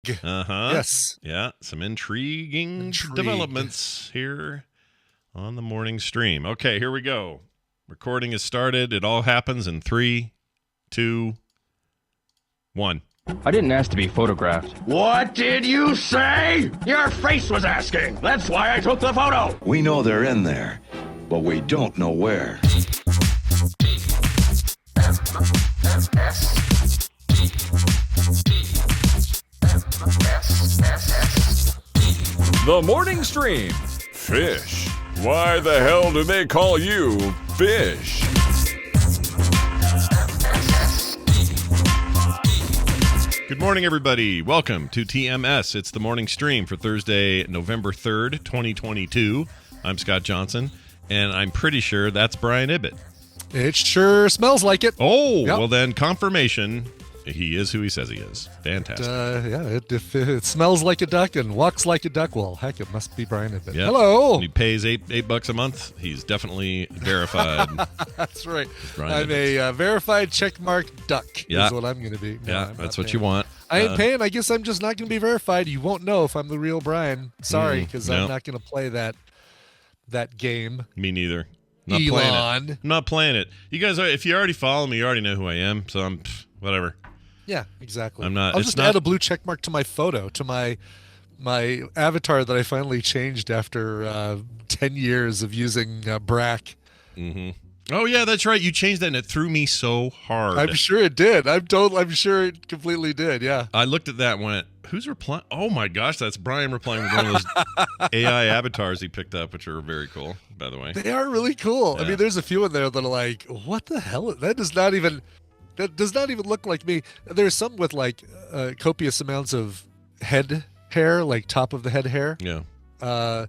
Uh-huh. Yes. Yeah, some intriguing developments here on the morning stream. Okay, here we go. Recording is started. It all happens in 3, 2, 1. I didn't ask to be photographed. What did you say? Your face was asking. That's why I took the photo. We know they're in there, but we don't know where. The morning stream. Fish. Why the hell do they call you Fish? Good morning, everybody. Welcome to TMS. It's the morning stream for Thursday, November 3rd, 2022. I'm Scott Johnson, and I'm pretty sure that's Brian Ibbott. It sure smells like it. Oh, Yep. Well then, confirmation. He is who he says he is. Fantastic. If it smells like a duck and walks like a duck, well, heck, it must be Brian Ibbott. Yep. Hello. He pays $8 a month. He's definitely verified. That's right. Brian I'm Ibbott. a verified checkmark duck. Yeah. Is what I'm going to be. No, Yeah, I'm that's not what paying. you want. I ain't paying. I guess I'm just not going to be verified. You won't know if I'm the real Brian. Sorry, because no. I'm not going to play that game. Me neither. Not playing it. Elon. I'm not playing it. You guys, if you already follow me, you already know who I am. So I'm whatever. Yeah, exactly. I'm not- I'll it's just not- add a blue check mark to my photo, to my avatar that I finally changed after 10 years of using Brack. Oh yeah, that's right. You changed that, and it threw me so hard. I'm sure it did. I'm sure it completely did. Yeah. I looked at that and went, "Who's replying?" Oh my gosh, that's Brian replying with one of those AI avatars he picked up, which are very cool, by the way. They are really cool. I Yeah. mean, there's a few in there that are like, what the hell? That does not even look like me. There's some with like copious amounts of head hair, like top of the head hair. Yeah.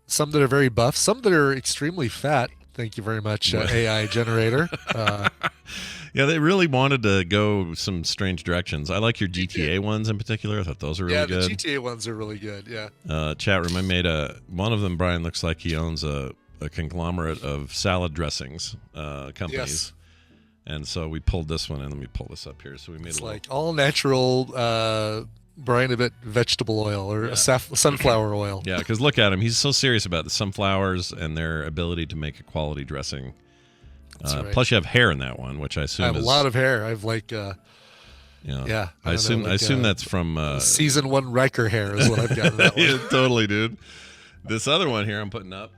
Some that are very buff, some that are extremely fat. Thank you very much, AI generator. Yeah, they really wanted to go some strange directions. I like your GTA ones in particular. I thought those were really good. Yeah, the GTA ones are really good. Yeah. Chat room, I made one of them, Brian, looks like he owns a conglomerate of salad dressings companies. Yes. And so we pulled this one in. Let me pull this up here. So we made It's a little... like all natural Brian Ibbott vegetable oil or sunflower oil. Yeah, because look at him. He's so serious about the sunflowers and their ability to make a quality dressing. That's right. Plus, you have hair in that one, which I I assume have is a lot of hair. I have like, yeah. I I assume don't know, that's from season 1 Riker hair is what I've got in that one. Yeah, totally, dude. This other one here I'm putting up.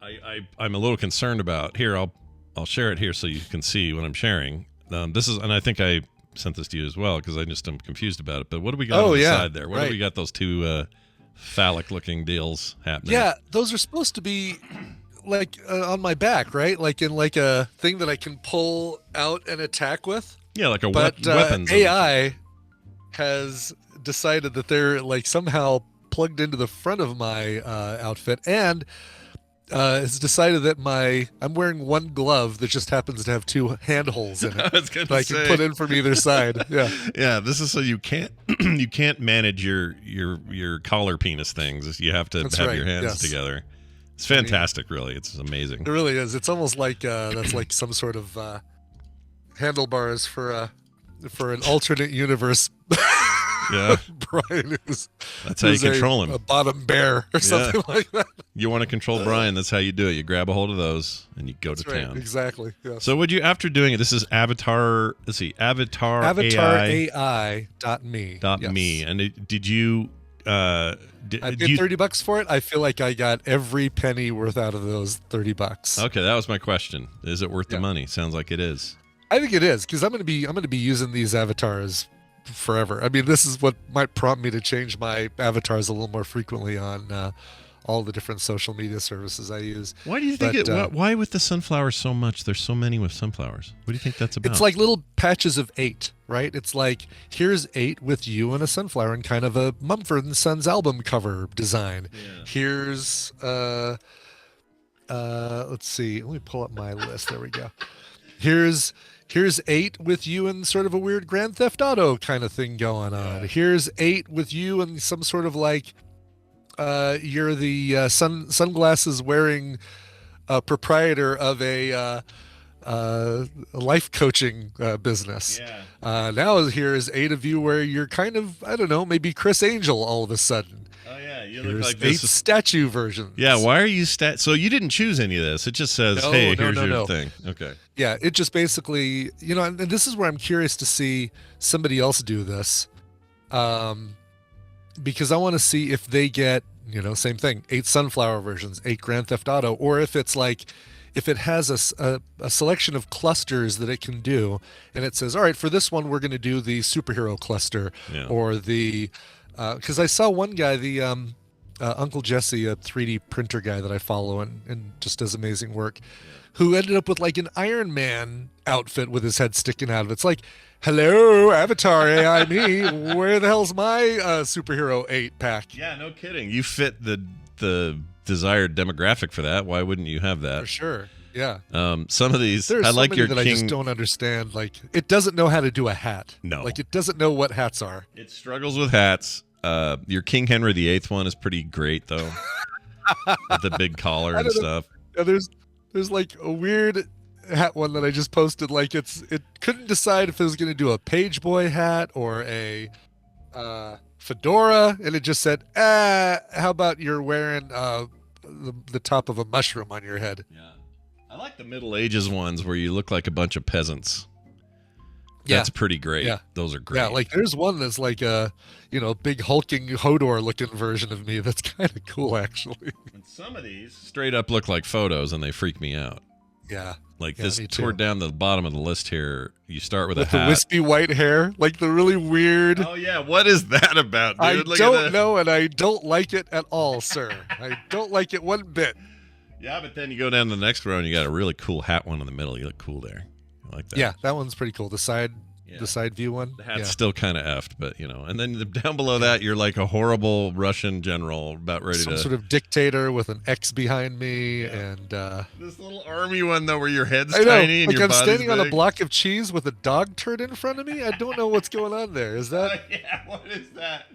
I'm a little concerned about. Here, I'll share it here so you can see what I'm sharing. This is, and I think I sent this to you as well because I just am confused about it. But what do we got on the side there? What do we got? Those two phallic-looking deals happening? Yeah, those are supposed to be like on my back, right? Like in like a thing that I can pull out and attack with. Yeah, like a But weapons. AI has decided that they're like somehow plugged into the front of my outfit and has decided that I'm wearing one glove that just happens to have two handholds in it I was gonna that I say. can put in from either side. Yeah. Yeah, this is so you can't manage your collar penis things. You have to That's have right, your hands yes. together. It's fantastic, really. It's amazing. It really is. It's almost like that's like some sort of handlebars for an alternate universe. Yeah, Brian is. that's how you control him. A bottom bear or something like that. You want to control Brian? That's how you do it. You grab a hold of those and you go That's to right. town. Exactly. Yes. So would you, after doing it? This is Avatar. Let's see, Avatar AvatarAI.me. AI.me. And did you? I Did paid you? $30 for it. I feel like I got every penny worth out of those $30. Okay, that was my question. Is it worth the Yeah. money? Sounds like it is. I think it is because I'm gonna be using these avatars forever. I mean, this is what might prompt me to change my avatars a little more frequently on all the different social media services I use. Why do you think But, why with the sunflowers so much? There's so many with sunflowers. What do you think that's about? It's like little patches of 8, right? It's like, here's 8 with you and a sunflower and kind of a Mumford & Sons album cover design. Yeah. Here's, let's see. Let me pull up my list. There we go. Here's 8 with you and sort of a weird Grand Theft Auto kind of thing going on. Here's 8 with you and some sort of like, you're the sunglasses wearing proprietor of a life coaching business. Yeah. Now here is 8 of you where you're kind of, I don't know, maybe Chris Angel all of a sudden. Oh yeah, you Here's look like 8 this. statue versions. Yeah, why are you So you didn't choose any of this. It just says, "Hey, here's your thing." Okay. Yeah, it just basically, and this is where I'm curious to see somebody else do this. Because I want to see if they get, same thing, 8 Sunflower versions, 8 Grand Theft Auto, or if it's like, if it has a selection of clusters that it can do, and it says, all right, for this one, we're going to do the superhero cluster, or the, because I saw one guy, the Uncle Jesse, a 3D printer guy that I follow and just does amazing work, who ended up with like an Iron Man outfit with his head sticking out of it. It's like, hello, Avatar AI me. Where the hell's my superhero 8-pack? Yeah, no kidding. You fit the desired demographic for that. Why wouldn't you have that? For sure. Yeah. Some of these, There's I like your that King. I just don't understand. Like, it doesn't know how to do a hat. No. Like, it doesn't know what hats are. It struggles with hats. Your King Henry VIII one is pretty great though, with the big collar and stuff. Yeah, there's like a weird hat one that I just posted. Like, it couldn't decide if it was going to do a page boy hat or a fedora, and it just said, how about you're wearing the top of a mushroom on your head? Yeah, I like the Middle Ages ones where you look like a bunch of peasants. That's pretty great. Yeah. Those are great. Yeah, like there's one that's like a, big hulking Hodor looking version of me. That's kind of cool, actually. And some of these straight up look like photos, and they freak me out. Yeah. Like this toward down the bottom of the list here. You start with a hat. The wispy white hair, like the really weird. Oh yeah, what is that about, dude? I don't know, and I don't like it at all, sir. I don't like it one bit. Yeah, but then you go down to the next row and you got a really cool hat one in the middle. You look cool there. I like that. Yeah, that one's pretty cool. The side view one. The hat's still kind of effed, but and then down below that, you're like a horrible Russian general about ready Some sort of dictator with an X behind me, and this little army one though, where your head's I know, tiny and like your I'm body's standing on a big. block of cheese with a dog turd in front of me. I don't know what's going on there. Is that? Yeah, what is that?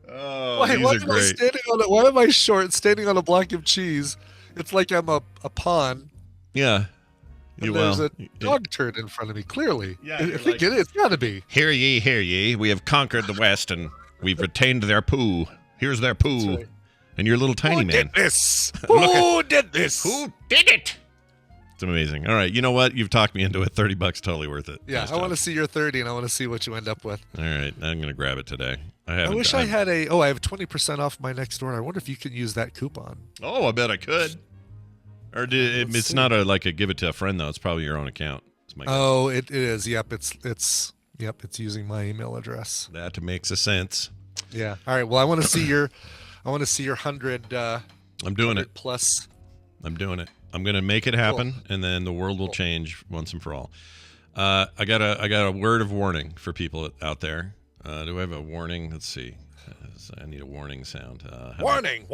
Oh, Why these are am I great. standing on why am I short standing on a block of cheese? It's like I'm a pawn. Yeah. And there's a dog turd in front of me, clearly. Yeah, I think it's got to be. Hear ye, we have conquered the West, and we've retained their poo. Here's their poo. Right. And your little tiny man. Who did this? Who did this? Who did it? It's amazing. All right, you know what? You've talked me into it. $30, totally worth it. Yeah, Nice I want to job. see your 30, and I want to see what you end up with. All right, I'm going to grab it today. I wish I had I have 20% off my next order. I wonder if you can use that coupon. Oh, I bet I could. Or it's not like a give it to a friend, though. It's probably your own account. Oh, it is. Yep, it's using my email address. That makes a sense. Yeah. All right. Well, I want to see your 100. I'm doing it. Plus. I'm doing it. I'm going to make it happen, and then the world will change once and for all. I got a word of warning for people out there. Do I have a warning? Let's see. I need a warning sound. Warning!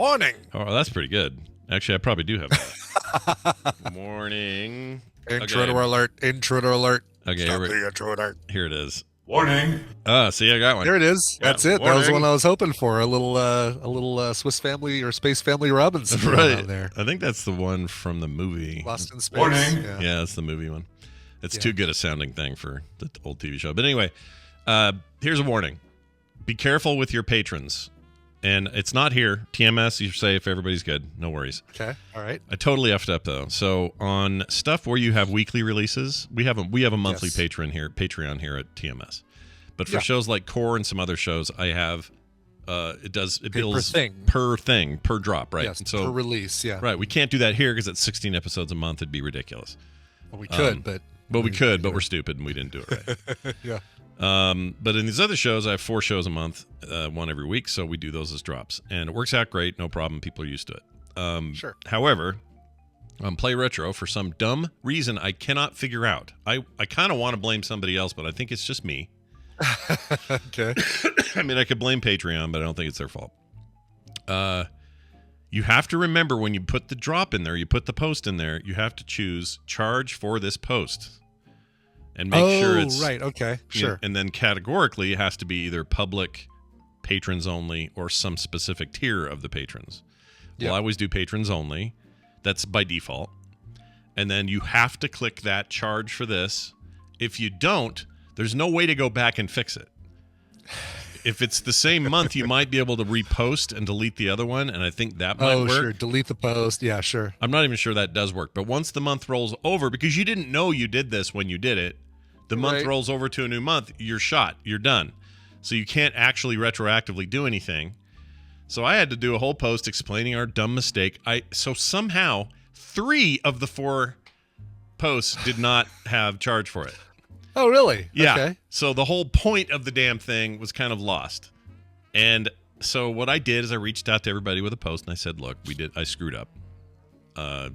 Oh, that's pretty good. Actually, I probably do have that. Warning. Intruder alert! Intruder alert! Okay, Stop the intruder. here it is. Warning. See, I got one. There it is. Yeah, That's it. warning. That was the one I was hoping for. A little Swiss Family or Space Family Robinson Right. on there. I think that's the one from the movie. Lost in Space. Warning. Yeah, that's the movie one. It's Yeah. too good a sounding thing for the old TV show. But anyway, here's a warning. Be careful with your patrons. And it's not here. TMS, you're safe. Everybody's good. No worries. Okay. All right. I totally effed up though. So on stuff where you have weekly releases, we have a monthly Yes. Patreon here at TMS. But for Yeah. shows like Core and some other shows, I have it bills per thing per drop, right? Yes. And so per release. Yeah. right, we can't do that here because it's 16 episodes a month. It'd be ridiculous. Well, we could, but we could, but we're stupid and we didn't do it right. yeah. But in these other shows, I have 4 shows a month, one every week, so we do those as drops, and it works out great, no problem. People are used to it. Sure. However, on Play Retro, for some dumb reason I cannot figure out, I kind of want to blame somebody else, but I think it's just me. Okay. I mean, I could blame Patreon, but I don't think it's their fault. You have to remember when you put the drop in there, you put the post in there, you have to choose charge for this post. And make sure it's right. Okay. Sure. and then categorically, it has to be either public, patrons only, or some specific tier of the patrons. Yep. Well, I always do patrons only. That's by default. And then you have to click that charge for this. If you don't, there's no way to go back and fix it. If it's the same month, you might be able to repost and delete the other one, and I think that might work. Oh, sure. Delete the post. Yeah, sure. I'm not even sure that does work. But once the month rolls over, because you didn't know you did this when you did it, the month rolls over to a new month, you're shot. You're done. So you can't actually retroactively do anything. So I had to do a whole post explaining our dumb mistake. So somehow 3 of the 4 posts did not have charge for it. Oh, really? Yeah. Okay. So the whole point of the damn thing was kind of lost. And so what I did is I reached out to everybody with a post and I said, look, I screwed up.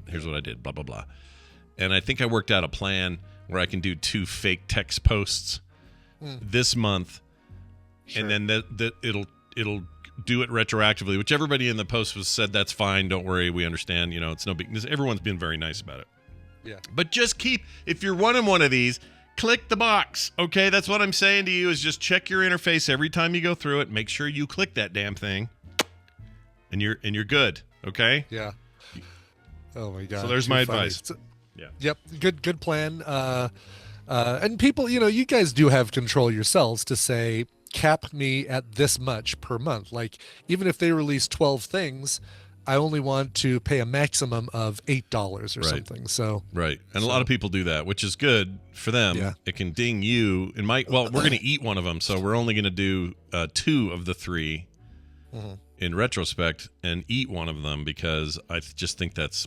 Here's what I did, blah, blah, blah. And I think I worked out a plan where I can do 2 fake text posts this month. Sure. And then it'll do it retroactively, which everybody in the post said, that's fine. Don't worry. We understand. It's no big. Everyone's been very nice about it. Yeah. But just if you're running one of these, click the box. Okay. That's what I'm saying to you is just check your interface every time you go through it. Make sure you click that damn thing and you're good. Okay. Yeah. Oh my God. So there's my advice. Yeah. Yep. Good plan. And people, you guys do have control yourselves to say, cap me at this much per month. Like, even if they release 12 things, I only want to pay a maximum of $8 or something. So right. And a lot of people do that, which is good for them. Yeah. It can ding you. We're going to eat one of them, so we're only going to do 2 of the 3 in retrospect and eat one of them because I just think it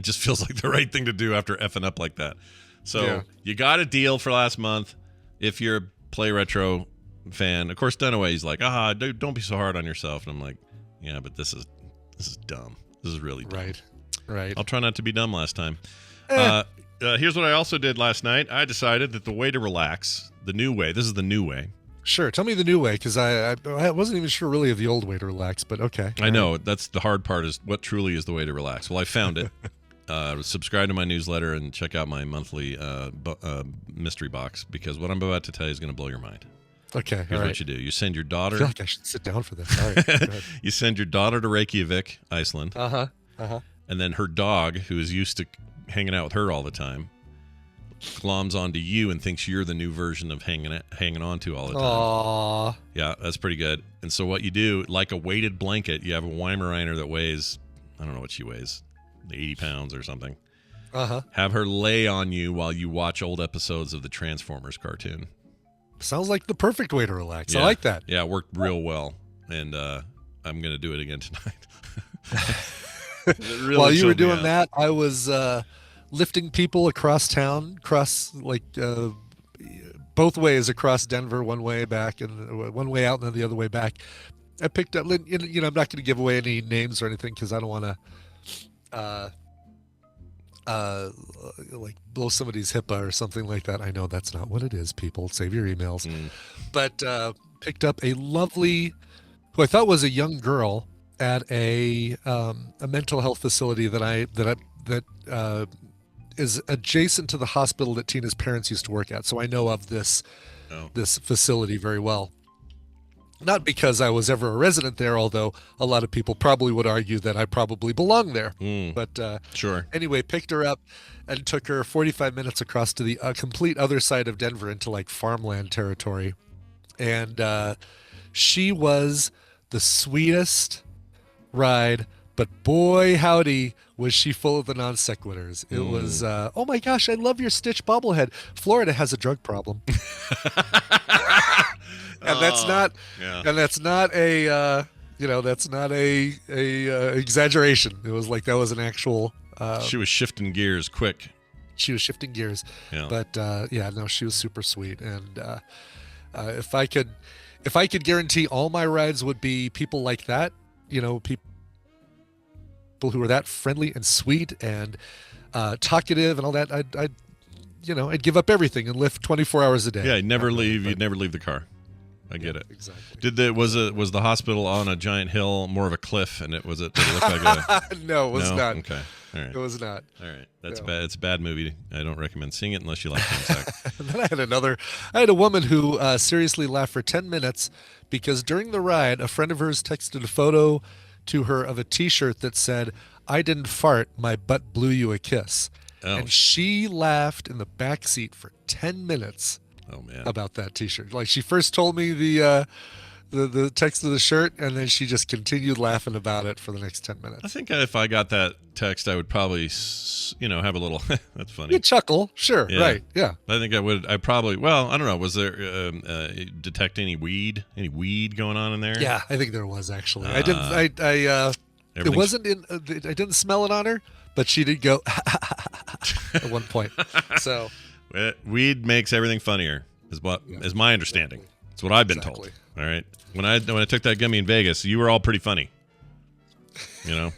just feels like the right thing to do after effing up like that. So you got a deal for last month. If you're a Play Retro fan, of course, Dunaway's like, don't be so hard on yourself. And I'm like, yeah, but this is dumb. This is really dumb. Right. I'll try not to be dumb last time. Here's what I also did last night. I decided that the way to relax, this is the new way. Sure. Tell me the new way, because I wasn't even sure really of the old way to relax, but okay. I know. That's the hard part, is what truly is the way to relax. Well, I found it. Subscribe to my newsletter and check out my monthly mystery box, because what I'm about to tell you is going to blow your mind. Okay. Here's what you do. You send your daughter. I feel like I should sit down for this. All right. You send your daughter to Reykjavik, Iceland. And then her dog, who is used to hanging out with her all the time, gloms onto you and thinks you're the new version of hanging on to all the time. Aww. Yeah, that's pretty good. And so what you do, like a weighted blanket, you have a Weimaraner that weighs, I don't know what she weighs, 80 pounds or something. Have her lay on you while you watch old episodes of the Transformers cartoon. Sounds like the perfect way to relax. Yeah. I like that. Yeah, it worked real well. And I'm going to do it again tonight. Really while you were doing that, I was lifting people across town, both ways across Denver, one way back and one way out and then the other way back. I picked up, I'm not going to give away any names or anything because I don't want to blow somebody's HIPAA or something like that. I know that's not what it is, people. Save your emails. But picked up a lovely, who I thought was a young girl at a mental health facility that is adjacent to the hospital that Tina's parents used to work at. So I know of this facility very well. Not because I was ever a resident there, although a lot of people probably would argue that I probably belong there. But sure. Anyway, picked her up and took her 45 minutes across to the complete other side of Denver into like farmland territory. And she was the sweetest ride, but boy howdy was she full of the non sequiturs. It was oh my gosh, I love your Stitch bobblehead. Florida has a drug problem. And that's not a exaggeration. It was like that was an actual she was shifting gears quick. She was shifting gears. Yeah. But she was super sweet. And if I could guarantee all my rides would be people like that, people who are that friendly and sweet and talkative and all that, I'd give up everything and lift 24 hours a day. Yeah, you'd never leave the car. I get it. Exactly. Was the hospital on a giant hill, more of a cliff, and did it look like a No, it was not. Okay. All right. It was not. All right. That's bad. It's a bad movie. I don't recommend seeing it unless you like insects. And then I had a woman who seriously laughed for 10 minutes because during the ride, a friend of hers texted a photo to her of a t-shirt that said, "I didn't fart, my butt blew you a kiss." and she laughed in the back seat for 10 minutes. Oh man! About that T-shirt. Like she first told me the text of the shirt, and then she just continued laughing about it for the next 10 minutes. I think if I got that text, I would probably, have a little. That's funny. You chuckle, sure, yeah. right? Yeah. I think I would. I probably. Well, I don't know. Was there detect any weed going on in there? Yeah, I think there was actually. I didn't. It wasn't in. I didn't smell it on her, but she did go at one point. So. Weed makes everything funnier, is my understanding. It's what I've been told. All right. When I took that gummy in Vegas, you were all pretty funny. I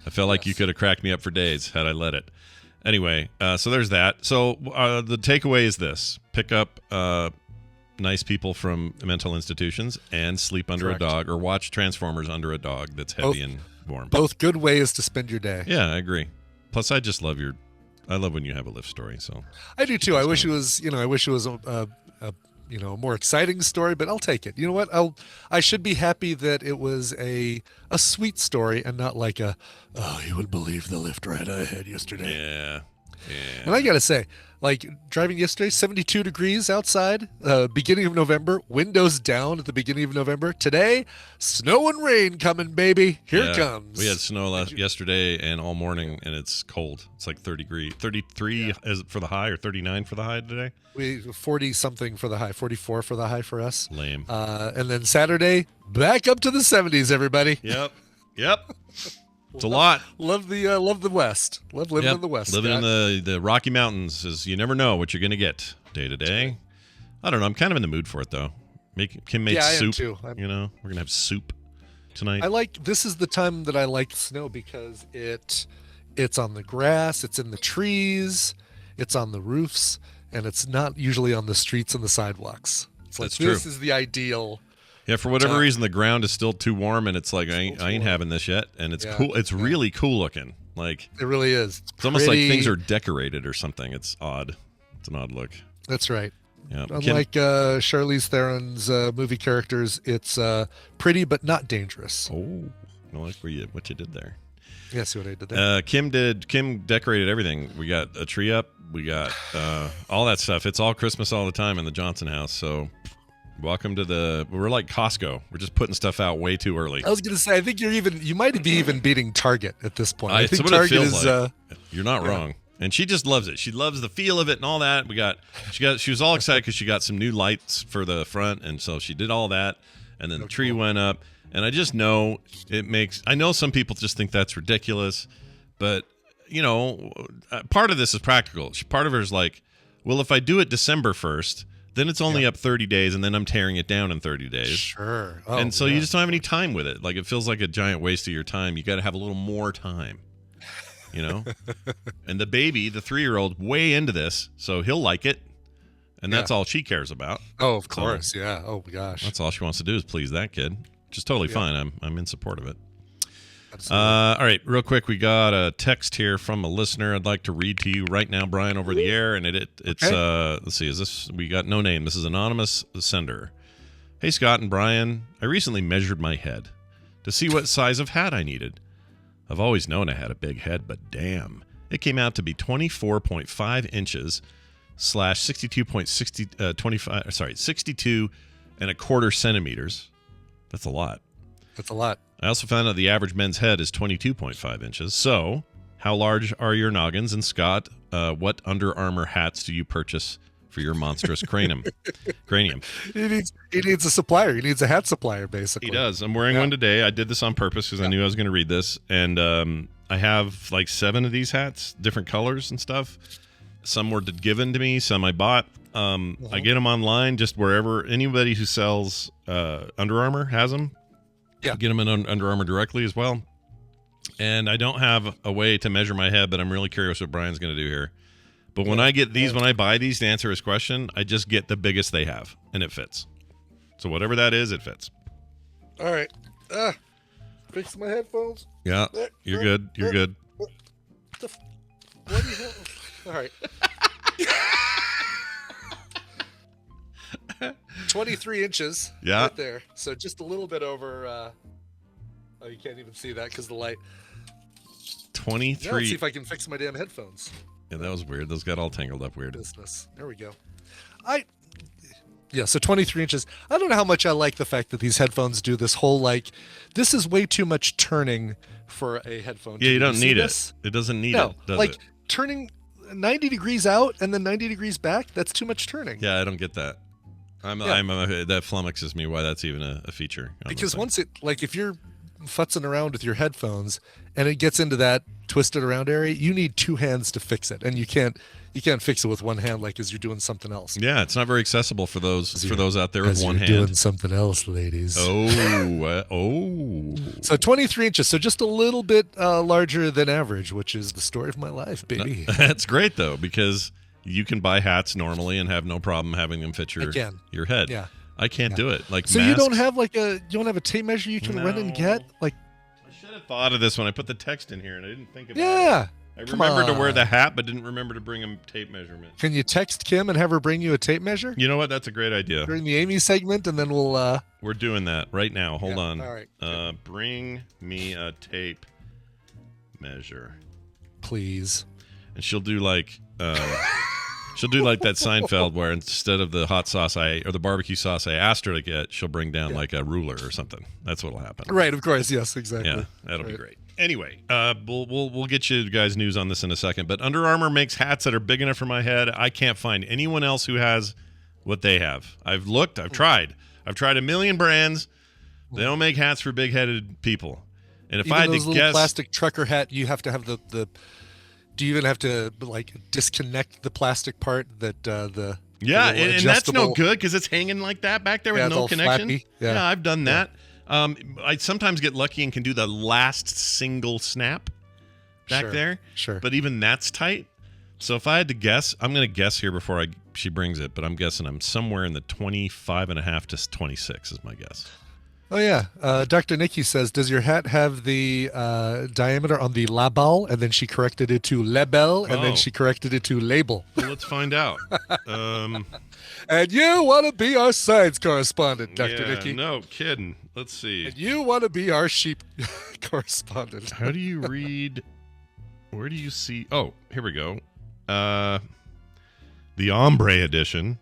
felt like you could have cracked me up for days had I let it. Anyway, so there's that. So the takeaway is this: pick up nice people from mental institutions and sleep under a dog, or watch Transformers under a dog that's heavy and warm. Both good ways to spend your day. Yeah, I agree. Plus, I just love I love when you have a lift story. So I do too. I wish it was a more exciting story, but I'll take it. You know what? I should be happy that it was a sweet story and not like you would believe the lift ride I had yesterday. Yeah. And I gotta say, like driving yesterday, 72 degrees outside, beginning of November, windows down at the beginning of November. Today, snow and rain coming, baby. Here it comes. We had snow yesterday and all morning, and it's cold. It's like 33 is for the high, or 39 for the high today. 40 something for the high, 44 for the high for us. Lame. And then Saturday, back up to the 70s, everybody. Yep. It's a lot. Love the West. Love living in the West. Living in the Rocky Mountains is, you never know what you're going to get day to day. I don't know. I'm kind of in the mood for it though. Kim made soup. I am too. We're going to have soup tonight. This is the time that I like snow because it's on the grass, it's in the trees, it's on the roofs, and it's not usually on the streets and the sidewalks. It's like, this is the ideal. Yeah, for whatever reason, the ground is still too warm, and it's like I ain't having this yet. And it's cool. It's really cool looking. Like it really is. It's almost like things are decorated or something. It's odd. It's an odd look. That's right. Yeah. Unlike Charlize Theron's movie characters, it's pretty but not dangerous. Oh, I like what you did there. Yeah, see what I did there. Kim decorated everything. We got a tree up. We got all that stuff. It's all Christmas all the time in the Johnson house. So. Welcome to we're like Costco. We're just putting stuff out way too early. I was going to say, I think you might be even beating Target at this point. I think Target is, like. You're not wrong. And she just loves it. She loves the feel of it and all that. She was all excited because she got some new lights for the front. And so she did all that. And then the tree went up. And I just know I know some people just think that's ridiculous, but part of this is practical. Part of her is like, well, if I do it December 1st, then it's only up 30 days, and then I'm tearing it down in 30 days. Sure. Oh, and so you just don't have any time with it. Like, it feels like a giant waste of your time. You got to have a little more time, And the baby, the 3-year-old, way into this, so he'll like it, and that's all she cares about. Oh, of course, yeah. Oh, my gosh. That's all she wants to do is please that kid, which is totally fine. I'm in support of it. All right, real quick, we got a text here from a listener I'd like to read to you right now, Brian, over the air, and it's let's see, we got no name. This is anonymous sender. Hey, Scott and Brian, I recently measured my head to see what size of hat I needed. I've always known I had a big head, but damn, it came out to be 24.5 inches / 62 and a quarter centimeters. That's a lot. That's a lot. I also found out the average men's head is 22.5 inches. So, how large are your noggins? And Scott, what Under Armour hats do you purchase for your monstrous cranium? He needs a supplier. He needs a hat supplier, basically. He does. I'm wearing one today. I did this on purpose because I knew I was going to read this. And I have like 7 of these hats, different colors and stuff. Some were given to me. Some I bought. I get them online, just wherever anybody who sells Under Armour has them. Yeah. Get them in Under Armour directly as well. And I don't have a way to measure my head, but I'm really curious what Brian's going to do here. But when I get these, when I buy these to answer his question, I just get the biggest they have, and it fits. So whatever that is, it fits. All right. Fix my headphones. Yeah, you're good. You're good. What do you have? All right. 23 inches right there. So just a little bit over. Oh, you can't even see that because the light. 23. Yeah, let's see if I can fix my damn headphones. Yeah, that was weird. Those got all tangled up weird. Business. There we go. So 23 inches. I don't know how much I like the fact that these headphones do this whole, like, this is way too much turning for a headphone. Yeah, you don't need it. It doesn't need it, does like it? turning 90 degrees out and then 90 degrees back, that's too much turning. Yeah, I don't get that. That flummoxes me why that's even a feature. Because once it, like, if you're futzing around with your headphones and it gets into that twisted around area, you need two hands to fix it, and you can't fix it with one hand like as you're doing something else. Yeah, it's not very accessible for those out there with one hand. Doing something else, ladies. So 23 inches, so just a little bit larger than average, which is the story of my life, baby. That's great though, because you can buy hats normally and have no problem having them fit your head. Yeah. I can't do it. Like, so masks, you don't have a tape measure you can run and get? Like, I should have thought of this when I put the text in here, and I didn't think about it. Yeah. I remembered to wear the hat, but didn't remember to bring a tape measurement. Can you text Kim and have her bring you a tape measure? You know what? That's a great idea. During the Amy segment, and then we'll... We're doing that right now. Hold on. All right. Bring me a tape measure. Please. And she'll do like... She'll do like that Seinfeld where instead of the hot sauce or the barbecue sauce I asked her to get, she'll bring down like a ruler or something. That's what'll happen. Right, of course. Yes, exactly. Yeah, that'll be great. Anyway, we'll get you guys news on this in a second. But Under Armour makes hats that are big enough for my head. I can't find anyone else who has what they have. I've looked. I've tried. I've tried a million brands. They don't make hats for big-headed people. And if I had to guess, plastic trucker hat, you have to have the. Do you even have to like disconnect the plastic part that the? Yeah, and that's no good because it's hanging like that back there with no connection. Flappy. Yeah, I've done that. I sometimes get lucky and can do the last single snap back there. Sure. But even that's tight. So if I had to guess, I'm going to guess here before she brings it, but I'm guessing I'm somewhere in the 25.5 to 26 is my guess. Oh, yeah. Dr. Nikki says, does your hat have the diameter on the label? And then she corrected it to label, and then she corrected it to label. Well, let's find out. And you want to be our science correspondent, Dr. Nikki. No kidding. Let's see. And you want to be our sheep correspondent. How do you read? Where do you see? Oh, here we go. The ombre edition.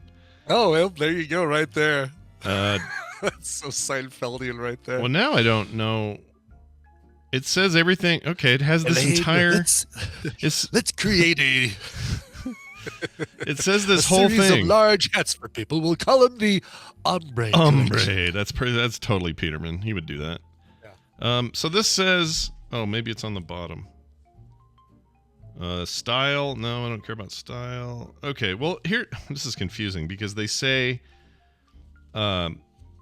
Oh, well, there you go, right there. That's so Seinfeldian right there. Well, now I don't know. It says everything. Okay, it has this entire. Let's create a. It says this whole series thing. Of large hats for people. We'll call them the ombre. Ombre. That's totally Peterman. He would do that. Yeah. So this says. Oh, maybe it's on the bottom. Style. No, I don't care about style. Okay. Well, here this is confusing because they say.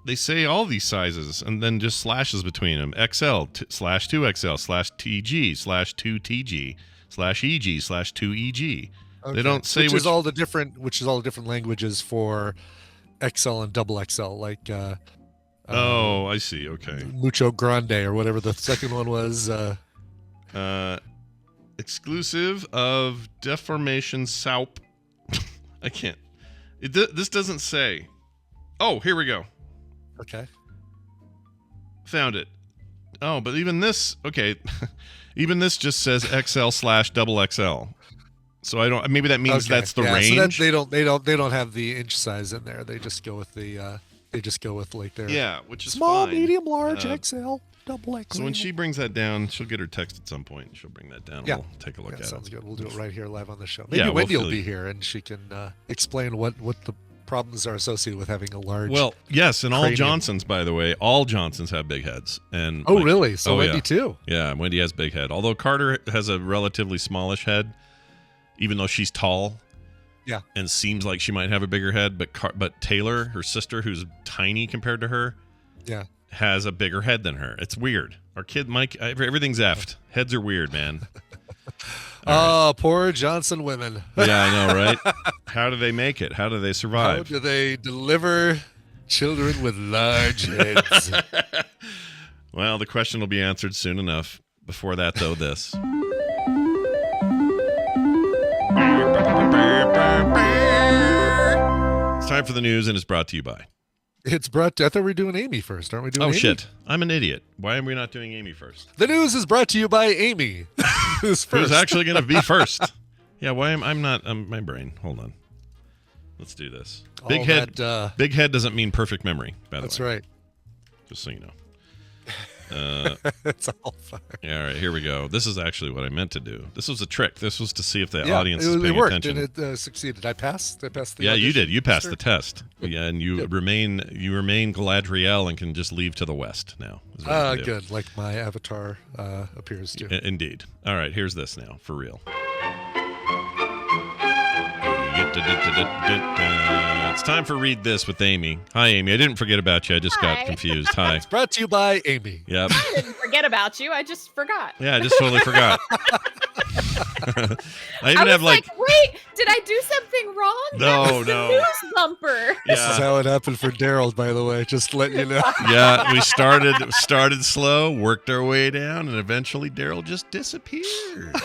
They say all these sizes and then just slashes between them. XL /2XL /TG /2TG /EG /2EG. Okay. They don't say which is all the different languages for XL and double XL, like I see. Okay. Mucho Grande or whatever the second one was. Exclusive of deformation Saup. I can't. This doesn't say. Oh, here we go. Okay. Found it. Oh, but even this, okay. Even this just says XL /double XL. So I don't. Maybe that means that's the range. So they don't have the inch size in there. They just go with the. They just go with like their. Which is small, fine. medium, large, XL, double XL. So when she brings that down, she'll get her text at some point. She'll bring that down. Yeah. We'll take a look at it. Sounds good. We'll do it right here live on the show. Maybe Wendi will be here and she can explain what the problems are associated with having a large. Well, yes, and all Johnsons, by the way, all Johnsons have big heads. And really? So Wendi too? Yeah, Wendi has big head. Although Carter has a relatively smallish head, even though she's tall. Yeah, and seems like she might have a bigger head, but Taylor, her sister, who's tiny compared to her, has a bigger head than her. It's weird. Our kid Mike, everything's effed. Heads are weird, man. Right. Poor Johnson women. Yeah, I know, right? How do they make it? How do they survive? How do they deliver children with large heads? Well, the question will be answered soon enough. Before that, though, this. It's time for the news, and it's brought to you by. I thought we were doing Amy first. Aren't we doing Amy? Oh, shit. I'm an idiot. Why are we not doing Amy first? The news is brought to you by Amy. Who's first? Who's actually going to be first? Yeah, why am I'm not my brain. Hold on. Let's do this. Big head doesn't mean perfect memory, by the way. That's right. Just so you know. It's all fine. Yeah, all right, here we go. This is actually what I meant to do. This was a trick. This was to see if the audience is paying it worked, attention. and it succeeded. I passed. The Yeah, you did. You passed Sure. the test. Yeah, and you remain Galadriel and can just leave to the west now. is what you do. Good. Like my avatar appears to. Indeed. All right, here's this now, for real. It's time for Read This with Amy. Hi, Amy. I didn't forget about you. I just got confused. Hi. It's brought to you by Amy. Yep. I didn't forget about you. I just forgot. Yeah, I just totally forgot. I even have wait, did I do something wrong? No, That was no. the news bumper. This is how it happened for Daryl, by the way. Just letting you know. Yeah, we started slow, worked our way down, and eventually Daryl just disappeared.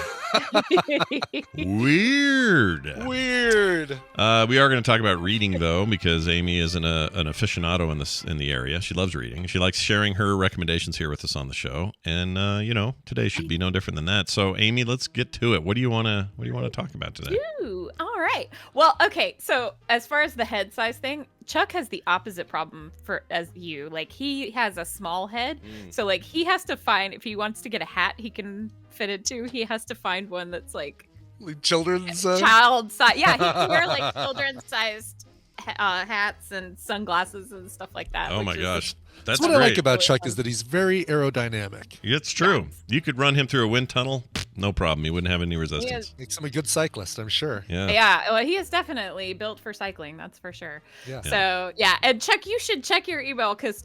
Weird. We are going to talk about reading, though, because Amy is an aficionado in the area. She loves reading. She likes sharing her recommendations here with us on the show, and today should be no different than that. So, Amy, let's get to it. What do you want to talk about today? Ooh, all right. Well, okay. So as far as the head size thing, Chuck has the opposite problem as you. Like, he has a small head, so like he has to find, if he wants to get a hat he can fit into, he has to find one that's like children's child size. Yeah, he can wear like children's sized hats and sunglasses and stuff like that. Oh my gosh. That's what great. I like about Chuck is that he's very aerodynamic. It's true. You could run him through a wind tunnel, no problem. He wouldn't have any resistance. Makes him a good cyclist, I'm sure. Yeah. Well, he is definitely built for cycling. That's for sure. Yeah. So yeah, and Chuck, you should check your email because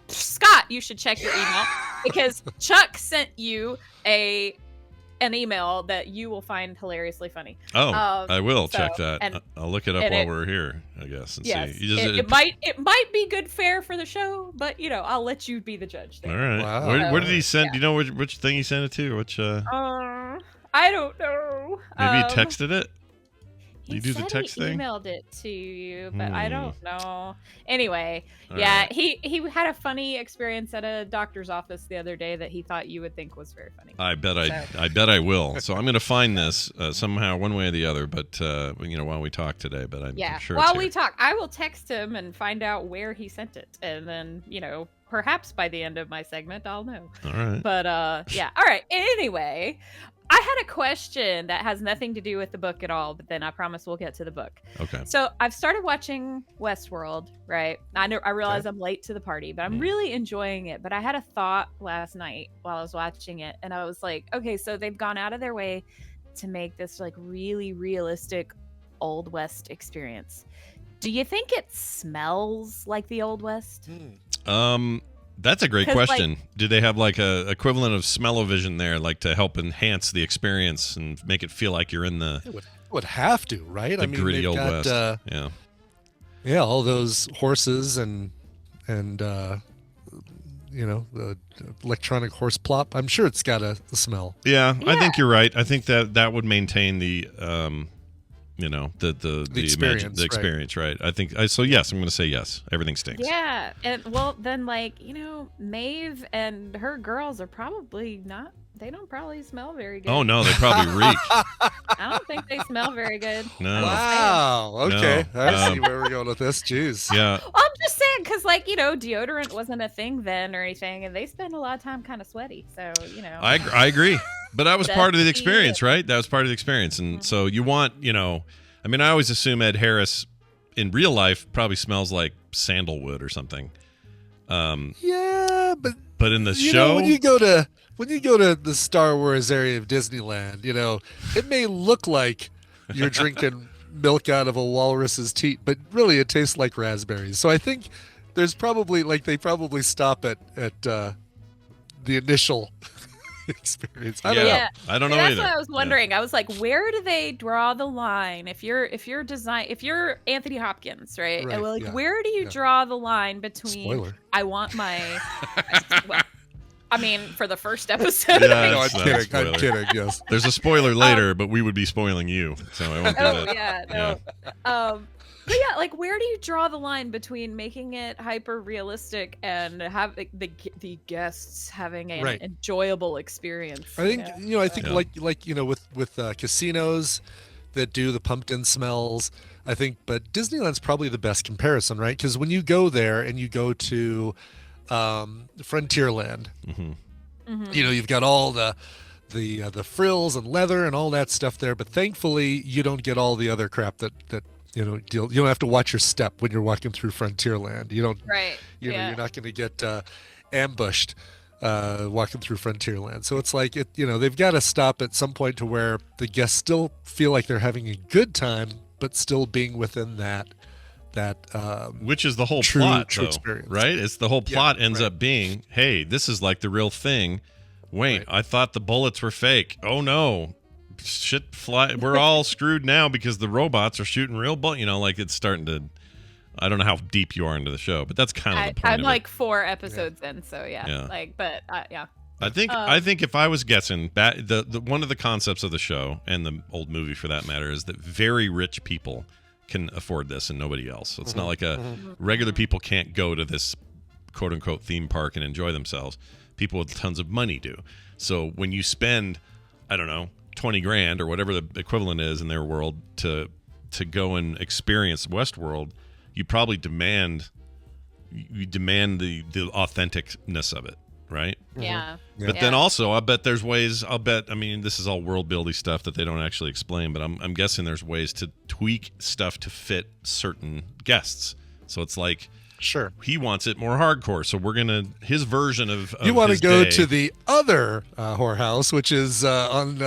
Scott, you should check your email because Chuck sent you an email that you will find hilariously funny. Oh, I will check that. and- I'll look it up while we're here, I guess, and Yes, see. it might be good fare for the show, but I'll let you be the judge there. All right. Wow. Where did he send? Yeah. Do you know which thing he sent it to? Which? I don't know. Maybe he texted it. He you do the said text he thing? emailed it to you, but I don't know. Anyway, All yeah, right. he had a funny experience at a doctor's office the other day that he thought you would think was very funny. I bet I will. So I'm going to find this somehow, one way or the other. But while we talk today, but I'm sure. While it's we here. talk, I will text him and find out where he sent it, and then perhaps by the end of my segment, I'll know. All right. But yeah. All right. Anyway, I had a question that has nothing to do with the book at all, but then I promise we'll get to the book. Okay. So I've started watching Westworld, right? I realize I'm late to the party, but I'm really enjoying it. But I had a thought last night while I was watching it, and I was like, okay, so they've gone out of their way to make this like really realistic Old West experience. Do you think it smells like the Old West? That's a great question. Do they have like a equivalent of smell-o-vision there, like to help enhance the experience and make it feel like you're in the would have to, right? the gritty they've Old got, West? Yeah, all those horses and the electronic horse plop. I'm sure it's got a smell. Yeah, I think you're right. I think that would maintain the the experience, right? I think so. Yes, I'm going to say yes. Everything stinks. Yeah, and well, then Maeve and her girls are probably not. They don't probably smell very good. Oh no, they probably reek. I don't think they smell very good. No. Wow. Okay. No. I see where we're going with this. Jeez. Yeah. Well, I'm just saying because deodorant wasn't a thing then or anything, and they spend a lot of time kind of sweaty. So I agree. But that was part of the That's experience, right? That was part of the experience. And so you want, I always assume Ed Harris in real life probably smells like sandalwood or something. Yeah, but in the show, when you go to the Star Wars area of Disneyland, it may look like you're drinking milk out of a walrus's teat, but really it tastes like raspberries. So I think there's probably they probably stop at the initial experience. I don't know. Yeah. I don't know That's either. what I was wondering. I was like, where do they draw the line? If you're Anthony Hopkins, right? And where do you draw the line between Spoiler. I want my well, for the first episode. Yeah, No, I'm it's not a kidding. spoiler. I'm kidding. Yes. There's a spoiler later, but we would be spoiling you, so I won't do that. Yeah, no. But yeah, like where do you draw the line between making it hyper realistic and have the guests having an enjoyable experience? I think like with casinos that do the pumped-in smells, I think, but Disneyland's probably the best comparison, right? Because when you go there and you go to Frontierland, you've got all the frills and leather and all that stuff there, but thankfully you don't get all the other crap that you don't have to watch your step when you're walking through Frontierland. You don't, you're not going to get ambushed walking through Frontierland. So it's like they've got to stop at some point to where the guests still feel like they're having a good time, but still being within that which is the whole plot, true though, experience, right? It's the whole plot ends up being, hey, this is like the real thing. Wait, I thought the bullets were fake. Oh no. Shit fly. We're all screwed now because the robots are shooting real bullets. Like it's starting to. I don't know how deep you are into the show, but that's kind of the point. I'm like 4 episodes in, so yeah. I think if I was guessing, the one of the concepts of the show and the old movie for that matter is that very rich people can afford this and nobody else. So it's not like regular people can't go to this quote unquote theme park and enjoy themselves. People with tons of money do. So when you spend, I don't know, 20 grand or whatever the equivalent is in their world to go and experience Westworld, you probably demand the authenticness of it, right? Yeah. But then also, I bet there's ways. I mean, this is all world building stuff that they don't actually explain, but I'm guessing there's ways to tweak stuff to fit certain guests. So it's like, sure, he wants it more hardcore, so we're gonna his version of you want to go day. to the other whorehouse, which is on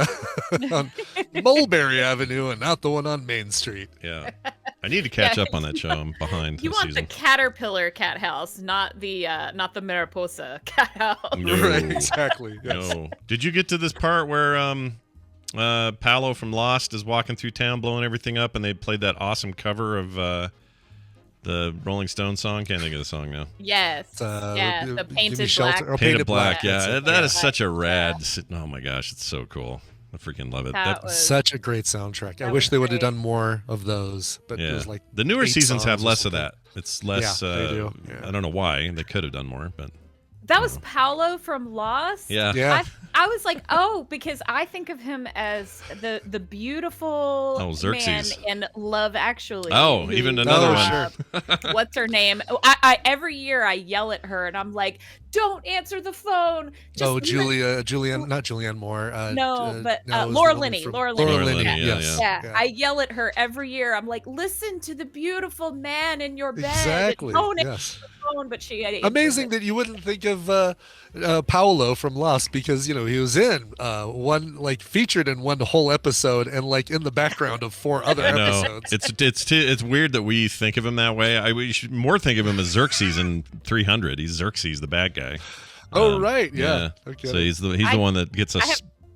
Mulberry Avenue and not the one on Main Street. Yeah, I need to catch up on that show. I'm behind. You want season. the Caterpillar cat house, not the Mariposa cat house. No. Right, exactly. Yes. No. Did you get to this part where Paolo from Lost is walking through town blowing everything up, and they played that awesome cover of the Rolling Stones song? Can't think of the song now. Yes. The Painted Black. Painted Black, yeah. That is such a rad... Oh my gosh, it's so cool. I freaking love it. That's such a great soundtrack. I wish they would have done more of those, but it was like the newer seasons have less of that. It's less... they do. I don't know why. They could have done more, but... That was Paolo from Lost? Yeah. I was like, because I think of him as the beautiful man in Love Actually. Oh, even another one. What's her name? I every year I yell at her and I'm like, don't answer the phone. Not Julianne Moore. Laura Linney. Laura Linney. Yeah. I yell at her every year. I'm like, listen to the beautiful man in your bed. Exactly. Yes. But amazing that you wouldn't think of Paolo from Lost because he was in featured in one whole episode and like in the background of 4 other episodes. It's weird that we think of him that way. We should more think of him as Xerxes in 300. He's Xerxes, the bad guy. Oh right, yeah. Okay. So he's the one that gets a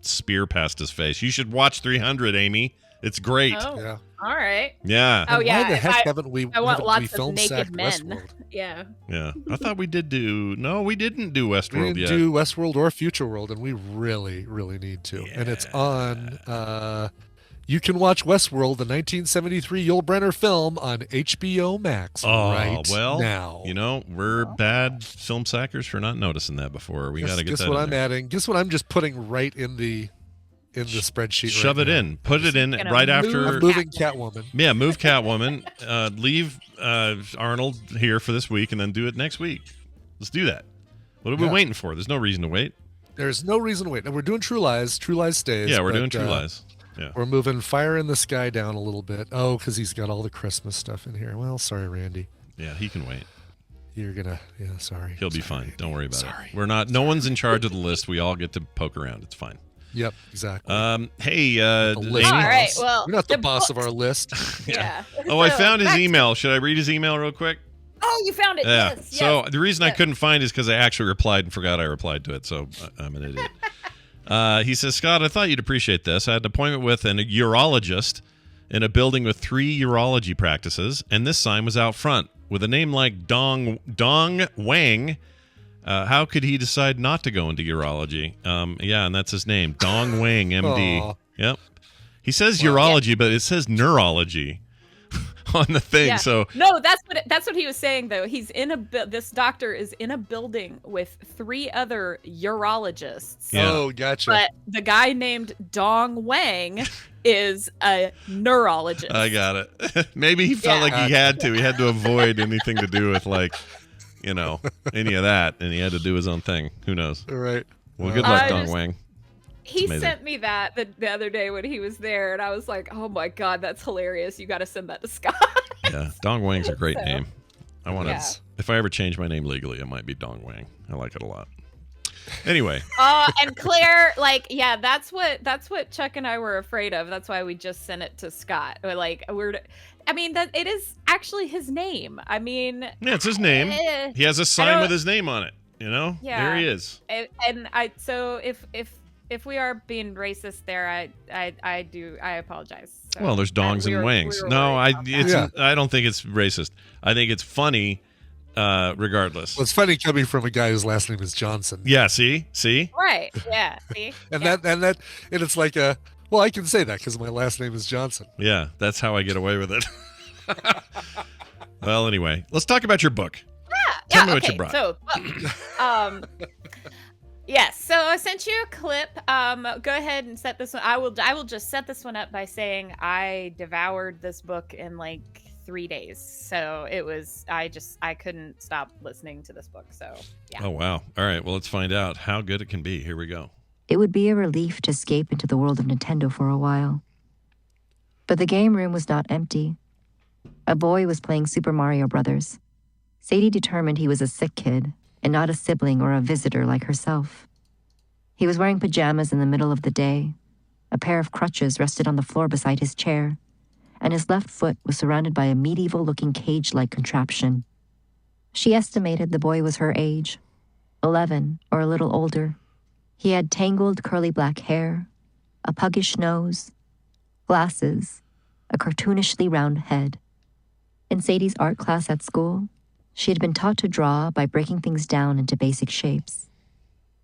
spear past his face. You should watch 300, Amy. It's great. Oh, yeah. All right. Yeah. Oh yeah. Why the heck haven't we? I want lots of naked men. Westworld? Yeah. Yeah. I thought we did do. No, we didn't do Westworld yet. We didn't do Westworld or Future World, and we really, really need to. Yeah. And it's on. You can watch Westworld, the 1973 Yul Brynner film, on HBO Max now. We're bad film sackers for not noticing that before. We got to get that. Guess what I'm adding? Guess what I'm just putting right in the spreadsheet. Shove it in. Put it in right after. I'm moving Catwoman. Yeah, move Catwoman. Leave Arnold here for this week, and then do it next week. Let's do that. What are we waiting for? There's no reason to wait. There's no reason to wait. And we're doing True Lies. True Lies stays. Yeah, we're doing True Lies. Yeah. We're moving Fire in the Sky down a little bit. Oh, because he's got all the Christmas stuff in here. Well, sorry, Randy. Yeah, he can wait. You're gonna. Yeah, sorry. He'll be fine. Don't worry about it. We're not. No one's in charge of the list. We all get to poke around. It's fine. Yep, exactly. Hey, all right. Well, you're not the boss of our list. Yeah. Oh, I found his email. Should I read his email real quick? Oh, you found it. Yeah. Yes. So the reason I couldn't find it is because I actually replied and forgot I replied to it. So I'm an idiot. He says, Scott, I thought you'd appreciate this. I had an appointment with a urologist in a building with 3 urology practices, and this sign was out front with a name like Dong Wang. How could he decide not to go into urology? Yeah, and that's his name, Dong Wang, MD. Aww. Yep. He says urology, but it says neurology. on the thing. Yeah. So no, that's what he was saying though. He's in this doctor is in a building with 3 other urologists. Yeah. Oh, gotcha. But the guy named Dong Wang is a neurologist. I got it. Maybe he felt like he had to. He had to avoid anything to do with like, any of that, and he had to do his own thing. Who knows? All right. Well, good luck, Dong Wang. He sent me that the other day when he was there, and I was like, "Oh my god, that's hilarious! You got to send that to Scott." Yeah, Dong Wang's a great name. I want to. Yeah. If I ever change my name legally, it might be Dong Wang. I like it a lot. Anyway. And Claire, that's what Chuck and I were afraid of. That's why we just sent it to Scott. That it is actually his name. I mean, yeah, it's his name. He has a sign with his name on it. Yeah, there he is. So if we are being racist there, I apologize. So, well, there's dongs and wangs. I don't think it's racist. I think it's funny, regardless. Well, it's funny coming from a guy whose last name is Johnson. Yeah, see? Right, yeah, see? and it's like I can say that because my last name is Johnson. Yeah, that's how I get away with it. Well, anyway, let's talk about your book. Tell me what you brought. So, yes. So I sent you a clip. Go ahead and set this one. I will just set this one up by saying I devoured this book in like 3 days. So it was. I couldn't stop listening to this book. So yeah. Oh wow. All right. Well, let's find out how good it can be. Here we go. It would be a relief to escape into the world of Nintendo for a while. But the game room was not empty. A boy was playing Super Mario Brothers. Sadie determined he was a sick kid and not a sibling or a visitor like herself. He was wearing pajamas in the middle of the day. A pair of crutches rested on the floor beside his chair, and his left foot was surrounded by a medieval-looking cage-like contraption. She estimated the boy was her age, 11 or a little older. He had tangled curly black hair, a puggish nose, glasses, a cartoonishly round head. In Sadie's art class at school, she had been taught to draw by breaking things down into basic shapes.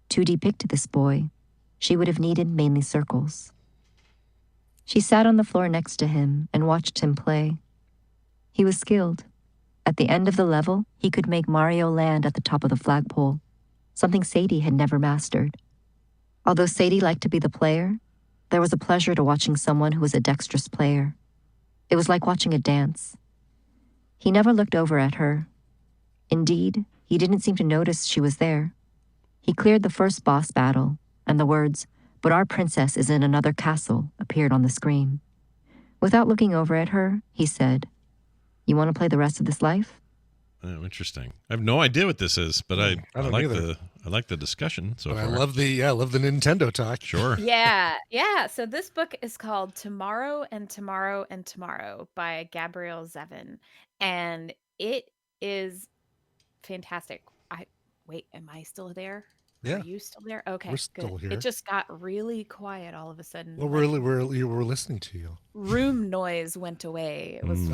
To depict this boy, she would have needed mainly circles. She sat on the floor next to him and watched him play. He was skilled. At the end of the level, he could make Mario land at the top of the flagpole, something Sadie had never mastered. Although Sadie liked to be the player, there was a pleasure to watching someone who was a dexterous player. It was like watching a dance. He never looked over at her. Indeed, he didn't seem to notice she was there. He cleared the first boss battle, and the words, "But our princess is in another castle," appeared on the screen. Without looking over at her, he said, "You want to play the rest of this life?" Oh, interesting. I have no idea what this is, but I like either. I like the discussion so far. I love the Nintendo talk. Sure. Yeah. So this book is called Tomorrow and Tomorrow and Tomorrow by Gabrielle Zevin, and it is fantastic. Wait, am I still there? Yeah. Are you still there? Okay, We're still good. here. It just got really quiet all of a sudden. Well, we're listening to you. Room noise went away. It was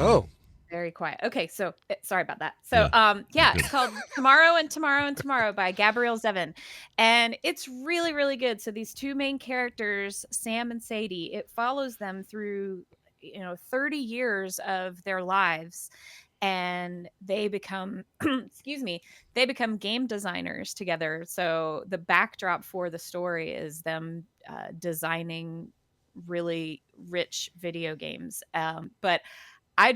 very quiet. Okay, so sorry about that. So it's called Tomorrow and Tomorrow and Tomorrow by Gabrielle Zevin, and it's really, really good. So these two main characters, Sam and Sadie, it follows them through 30 years of their lives, and they become they become game designers together. So the backdrop for the story is them designing really rich video games, but I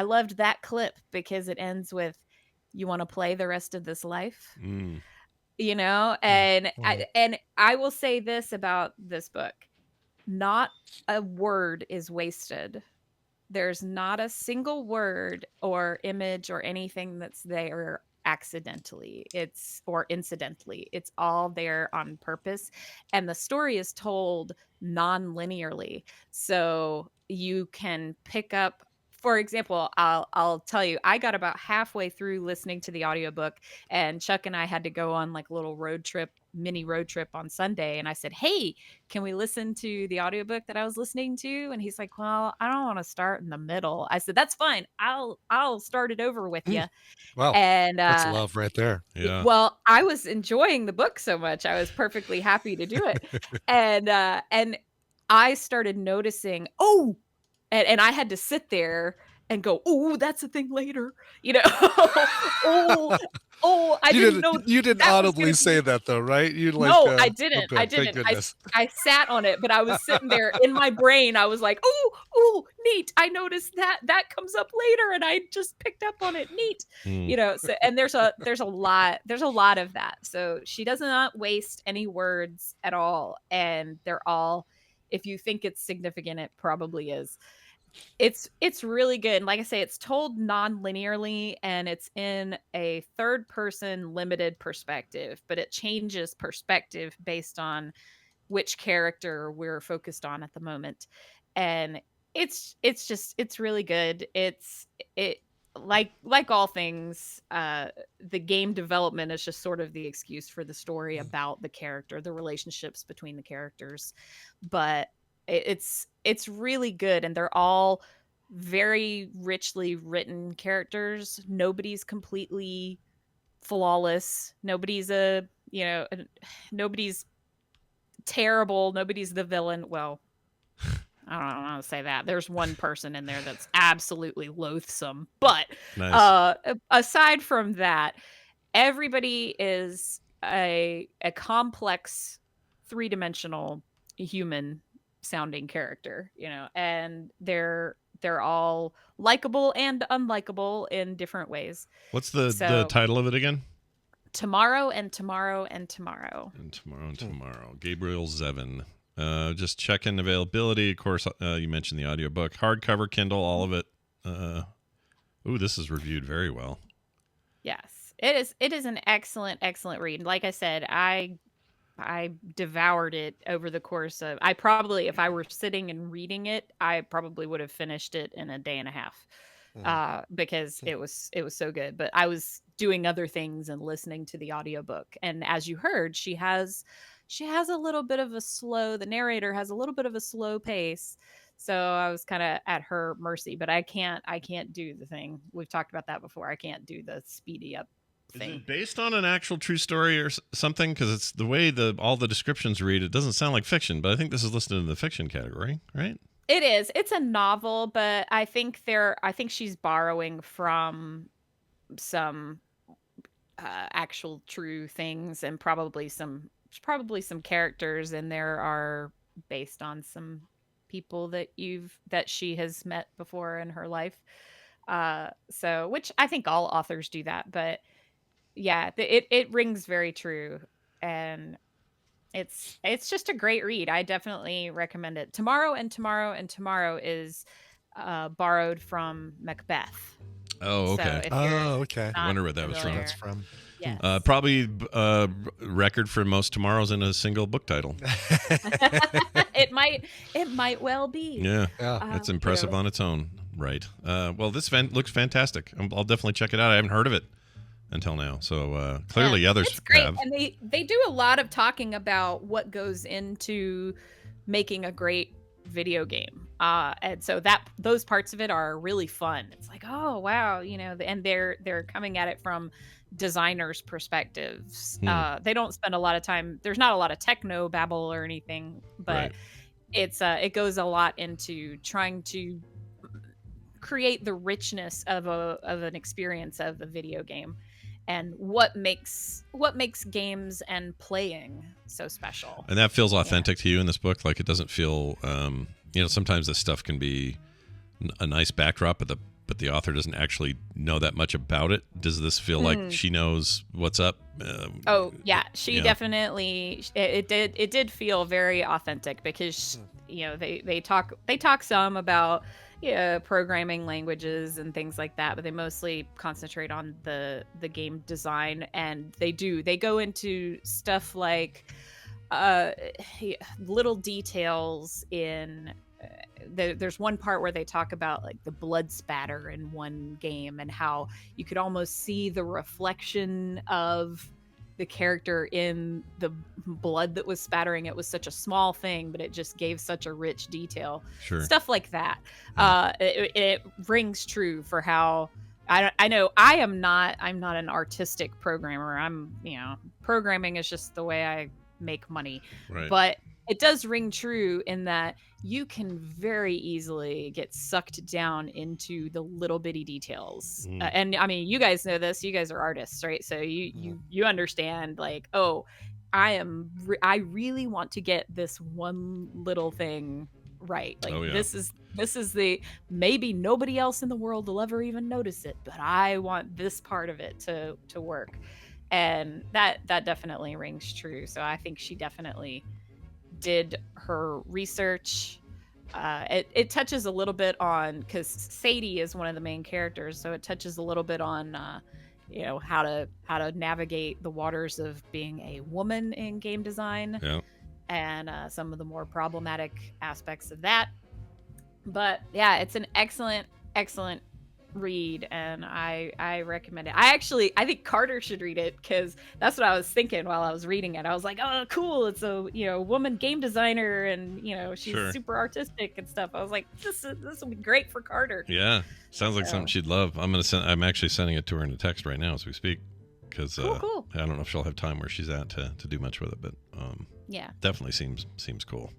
loved that clip because it ends with, "You want to play the rest of this life?" And I will say this about this book: not a word is wasted. There's not a single word or image or anything that's there accidentally or incidentally. It's all there on purpose, and the story is told non-linearly, so you can pick up. For example, I'll tell you, I got about halfway through listening to the audiobook, and Chuck and I had to go on like a little mini road trip on Sunday. And I said, "Hey, can we listen to the audiobook that I was listening to?" And he's like, "Well, I don't want to start in the middle." I said, "That's fine. I'll start it over with you." Wow. And that's love right there. Yeah. Well, I was enjoying the book so much. I was perfectly happy to do it. And I started noticing, and I had to sit there and go, oh, that's a thing later, you know. I didn't know you didn't audibly say that though, right? You like no, I didn't. oh, I thank didn't. goodness. I sat on it, but I was sitting there in my brain. I was like, oh, neat. I noticed that comes up later, and I just picked up on it. Neat, you know. So, and there's a lot of that. So she does not waste any words at all, and they're all, if you think it's significant, it probably is. It's really good. And like I say, it's told non-linearly, and it's in a third person limited perspective, but it changes perspective based on which character we're focused on at the moment. And it's really good. It like all things, the game development is just sort of the excuse for the story about the character, the relationships between the characters. But it's really good, and they're all very richly written characters. Nobody's completely flawless. Nobody's nobody's terrible. Nobody's the villain. Well, I don't want to say that. There's one person in there that's absolutely loathsome. But nice. Aside from that, everybody is a complex, three-dimensional human sounding character, you know, and they're all likable and unlikable in different ways. What's the title of it again? Tomorrow and Tomorrow and Tomorrow. And Tomorrow. Gabriel Zevin. Just checking availability. Of course, you mentioned the audiobook, hardcover, Kindle, all of it. This is reviewed very well. Yes, it is an excellent read. Like I said, I devoured it over the course of, I probably, if I were sitting and reading it, I probably would have finished it in a day and a half, because it was so good. But I was doing other things and listening to the audiobook. And as you heard, she has a little bit of the narrator has a little bit of a slow pace. So I was kind of at her mercy, but I can't do the thing. We've talked about that before. I can't do the speedy up thing. Is it based on an actual true story or something? Because it's the way all the descriptions read. It doesn't sound like fiction, but I think this is listed in the fiction category, right? It is. It's a novel, but I think she's borrowing from some actual true things, and probably some characters in there are based on some people that she has met before in her life. So, which I think all authors do that, but yeah, it rings very true, and it's just a great read. I definitely recommend it. Tomorrow and Tomorrow and Tomorrow is borrowed from Macbeth. Oh, okay. So okay. I wonder what that was from. That's from. Yes. Probably record for most tomorrows in a single book title. It might well be. Yeah. It's impressive on its own, right? Well, this looks fantastic. I'll definitely check it out. I haven't heard of it until now, so clearly others it's great. have. And they do a lot of talking about what goes into making a great video game, and so those parts of it are really fun. It's like, oh wow, you know, and they're coming at it from designers' perspectives. They don't spend a lot of time. There's not a lot of techno babble or anything, but it goes a lot into trying to create the richness of an experience of a video game, and what makes games and playing so special. And that feels authentic to you in this book. Like, it doesn't feel, sometimes this stuff can be a nice backdrop, but the author doesn't actually know that much about it. Does this feel like she knows what's up? She definitely. It did feel very authentic, because they talk some about programming languages and things like that, but they mostly concentrate on the game design, and they go into stuff like little details in there's one part where they talk about like the blood spatter in one game, and how you could almost see the reflection of the character in the blood that was spattering. It was such a small thing, but it just gave such a rich detail. Sure. Stuff like that. It rings true for how I know I'm not an artistic programmer. Programming is just the way I make money. Right. But it does ring true in that you can very easily get sucked down into the little bitty details. And I mean, you guys know this. You guys are artists, right? So you understand, like, oh, I really want to get this one little thing right. Like, this is the, maybe nobody else in the world will ever even notice it, but I want this part of it to work. And that definitely rings true. So I think she definitely did her research. It touches a little bit on, because Sadie is one of the main characters, so it touches a little bit on how to navigate the waters of being a woman in game design, and some of the more problematic aspects of that. But yeah, it's an excellent read, and I recommend it. I think Carter should read it, because that's what I was thinking while I was reading it. I was like, oh, cool, it's a woman game designer, and she's super artistic and stuff. I was like, this will be great for Carter. Yeah, sounds like something she'd love. I'm actually sending it to her in a text right now as we speak, because cool. I don't know if she'll have time where she's at to do much with it, but definitely seems cool.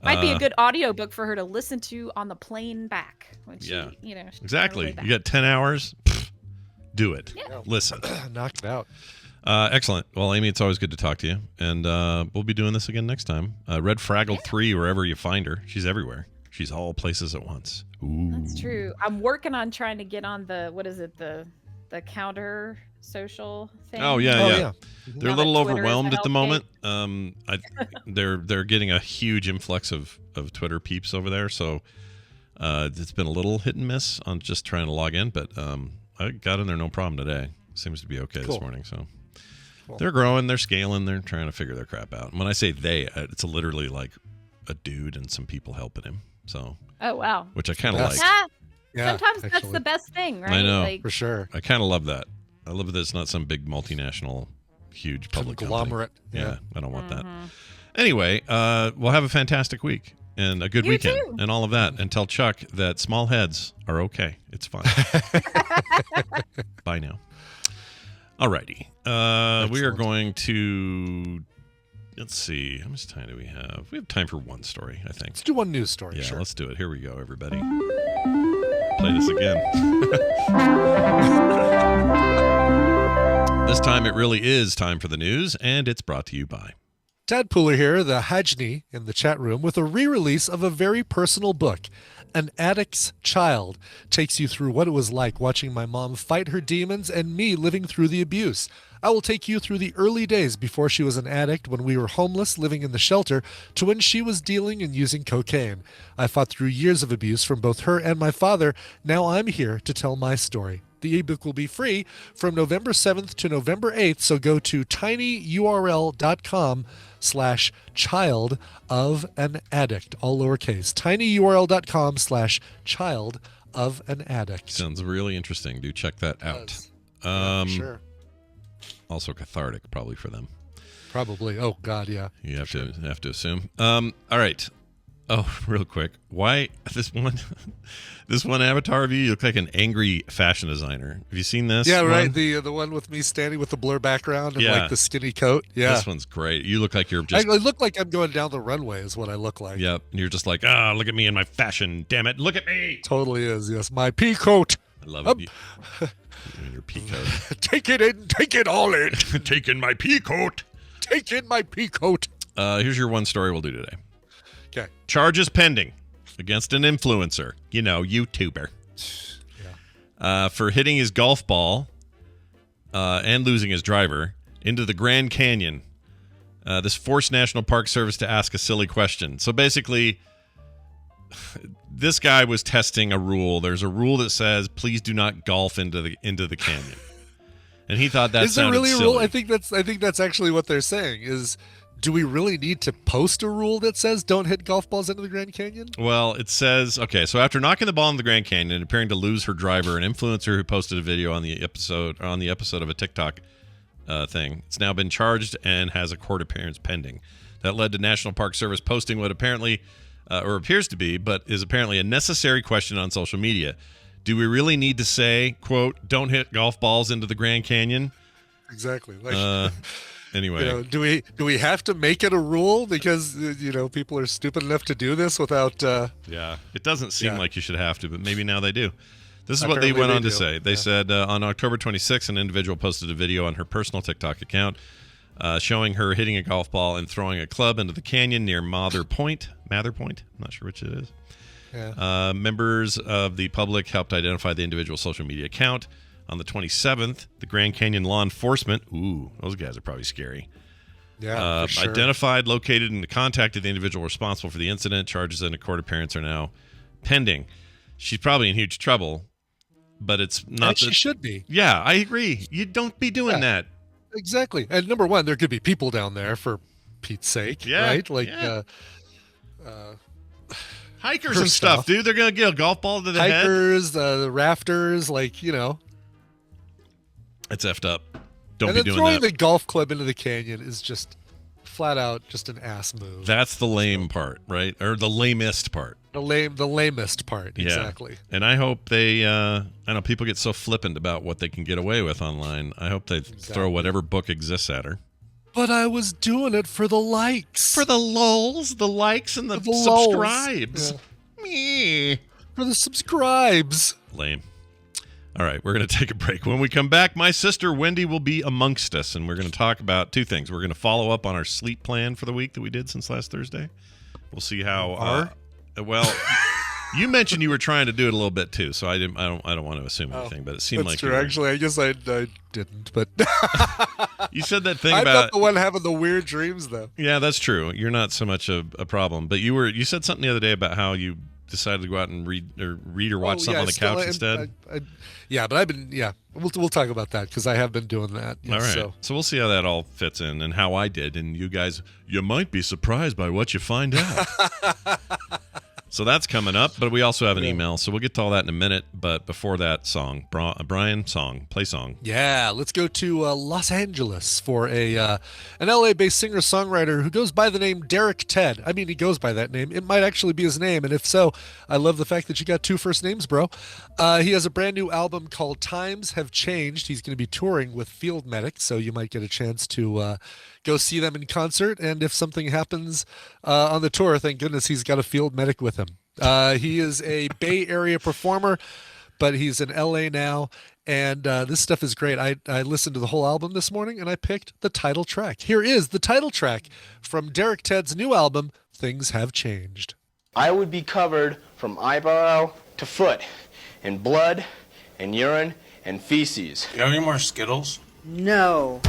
Might be a good audiobook for her to listen to on the plane back. When she, exactly. You got 10 hours. Pfft, do it. Yeah. Listen. Knock it out. Excellent. Well, Amy, it's always good to talk to you. And we'll be doing this again next time. Red Fraggle 3, wherever you find her. She's everywhere. She's all places at once. Ooh. That's true. I'm working on trying to get on the counter social thing. Oh yeah. They're a little overwhelmed at the moment. They're getting a huge influx of Twitter peeps over there, so it's been a little hit and miss on just trying to log in, but I got in there no problem today. Seems to be okay this morning. So they're growing, they're scaling, they're trying to figure their crap out. And when I say they, it's literally like a dude and some people helping him. So wow, which I kind of like. Yeah, sometimes that's the best thing, right? I know, for sure. I kind of love that. I love that it's not some big multinational, huge public conglomerate. Yeah, I don't want that. Anyway, we'll have a fantastic week and a good weekend and all of that. And tell Chuck that small heads are okay. It's fine. Bye now. Alrighty. We are going to... Let's see. How much time do we have? We have time for one story, I think. Let's do one news story. Yeah, sure. Let's do it. Here we go, everybody. Play this again. This time it really is time for the news, and it's brought to you by Tadpooler here, the Hajni in the chat room, with a re-release of a very personal book. An Addict's Child takes you through what it was like watching my mom fight her demons and me living through the abuse. I will take you through the early days before she was an addict, when we were homeless living in the shelter, to when she was dealing and using cocaine. I fought through years of abuse from both her and my father. Now I'm here to tell my story. The ebook will be free from November 7th to November 8th, so go to tinyurl.com/child of an addict, all lowercase. tinyurl.com/child of an addict. Sounds really interesting. Do check that out. Sure. Also cathartic, probably for them. Probably. Oh God, yeah. You have to assume. All right. Oh, real quick. Why this one avatar of you look like an angry fashion designer. Have you seen this? Yeah, right. The one with me standing with the blur background and like the skinny coat. Yeah. This one's great. You look like you're just... I look like I'm going down the runway is what I look like. Yep. And you're just like, look at me in my fashion. Damn it. Look at me. Totally is. Yes. My pea coat. I love it. You and your pea coat. Take it in. Take it all in. Take in my pea coat. Take in my pea coat. Here's your one story we'll do today. Okay. Charges pending against an influencer, YouTuber, for hitting his golf ball and losing his driver into the Grand Canyon. This forced National Park Service to ask a silly question. So basically, this guy was testing a rule. There's a rule that says, please do not golf into the canyon. And he thought that sounded silly. Is there really a rule? I think that's actually what they're saying is, do we really need to post a rule that says don't hit golf balls into the Grand Canyon? Well, it says, okay, so after knocking the ball in the Grand Canyon and appearing to lose her driver, an influencer who posted a video on the episode of a TikTok thing, it's now been charged and has a court appearance pending. That led to National Park Service posting what apparently, or appears to be, but is apparently a necessary question on social media. Do we really need to say, quote, don't hit golf balls into the Grand Canyon? Exactly. Anyway, do we have to make it a rule because people are stupid enough to do this without? Yeah, it doesn't seem like you should have to, but maybe now they do. This is what Apparently they went on they to do. say. They said on October 26th, an individual posted a video on her personal TikTok account showing her hitting a golf ball and throwing a club into the canyon near Mather Point. I'm not sure which it is. Yeah. Members of the public helped identify the individual's social media account. On the 27th, the Grand Canyon law enforcement, those guys are probably scary, Yeah, for sure. identified, located, and contacted the individual responsible for the incident. Charges and a court appearance are now pending. She's probably in huge trouble, but it's not. She should be. Yeah, I agree. You don't be doing that. Exactly. And number one, there could be people down there for Pete's sake, right? Like hikers her and stuff, dude. They're gonna get a golf ball to the head. Hikers, the rafters, It's effed up. Don't and be then doing throwing that. the golf club into the canyon is just flat out just an ass move. That's the lame part, right? Or the lamest part. The lamest part, Yeah. exactly. And I hope they, I know people get so flippant about what they can get away with online. I hope they throw whatever book exists at her. But I was doing it for the likes. For the lulz, the likes, and the lulz. subscribes. Me. For the subscribes. Lame. All right, we're going to take a break. When we come back, my sister Wendi will be amongst us, and we're going to talk about two things. We're going to follow up on our sleep plan for the week that we did since last Thursday. We'll see how. Well, you mentioned you were trying to do it a little bit too, so I don't want to assume anything, but it seemed That's like true. Actually, I guess I didn't, but you said that thing I'm about not the one having the weird dreams, though. Yeah, that's true. You're not so much a problem, but you said something the other day about how you decided to go out and read or watch something on the couch instead. But I've been we'll talk about that because I have been doing that. All right, so we'll see how that all fits in and how I did, and you guys, you might be surprised by what you find out. So that's coming up, but we also have an email, so we'll get to all that in a minute. But before that, Brian, play song. Yeah, let's go to Los Angeles for an LA-based singer-songwriter who goes by the name Derek Ted. I mean, he goes by that name. It might actually be his name, and if so, I love the fact that you got two first names, bro. He has a brand new album called Times Have Changed. He's going to be touring with Field Medic, so you might get a chance to go see them in concert. And if something happens on the tour, thank goodness he's got a Field Medic with him. He is a Bay Area performer, but he's in LA now, and this stuff is great. I listened to the whole album this morning, and I picked the title track. Here is the title track from Derek Ted's new album, Things Have Changed. I would be covered from eyebrow to foot in blood and urine and feces. You have any more Skittles? No.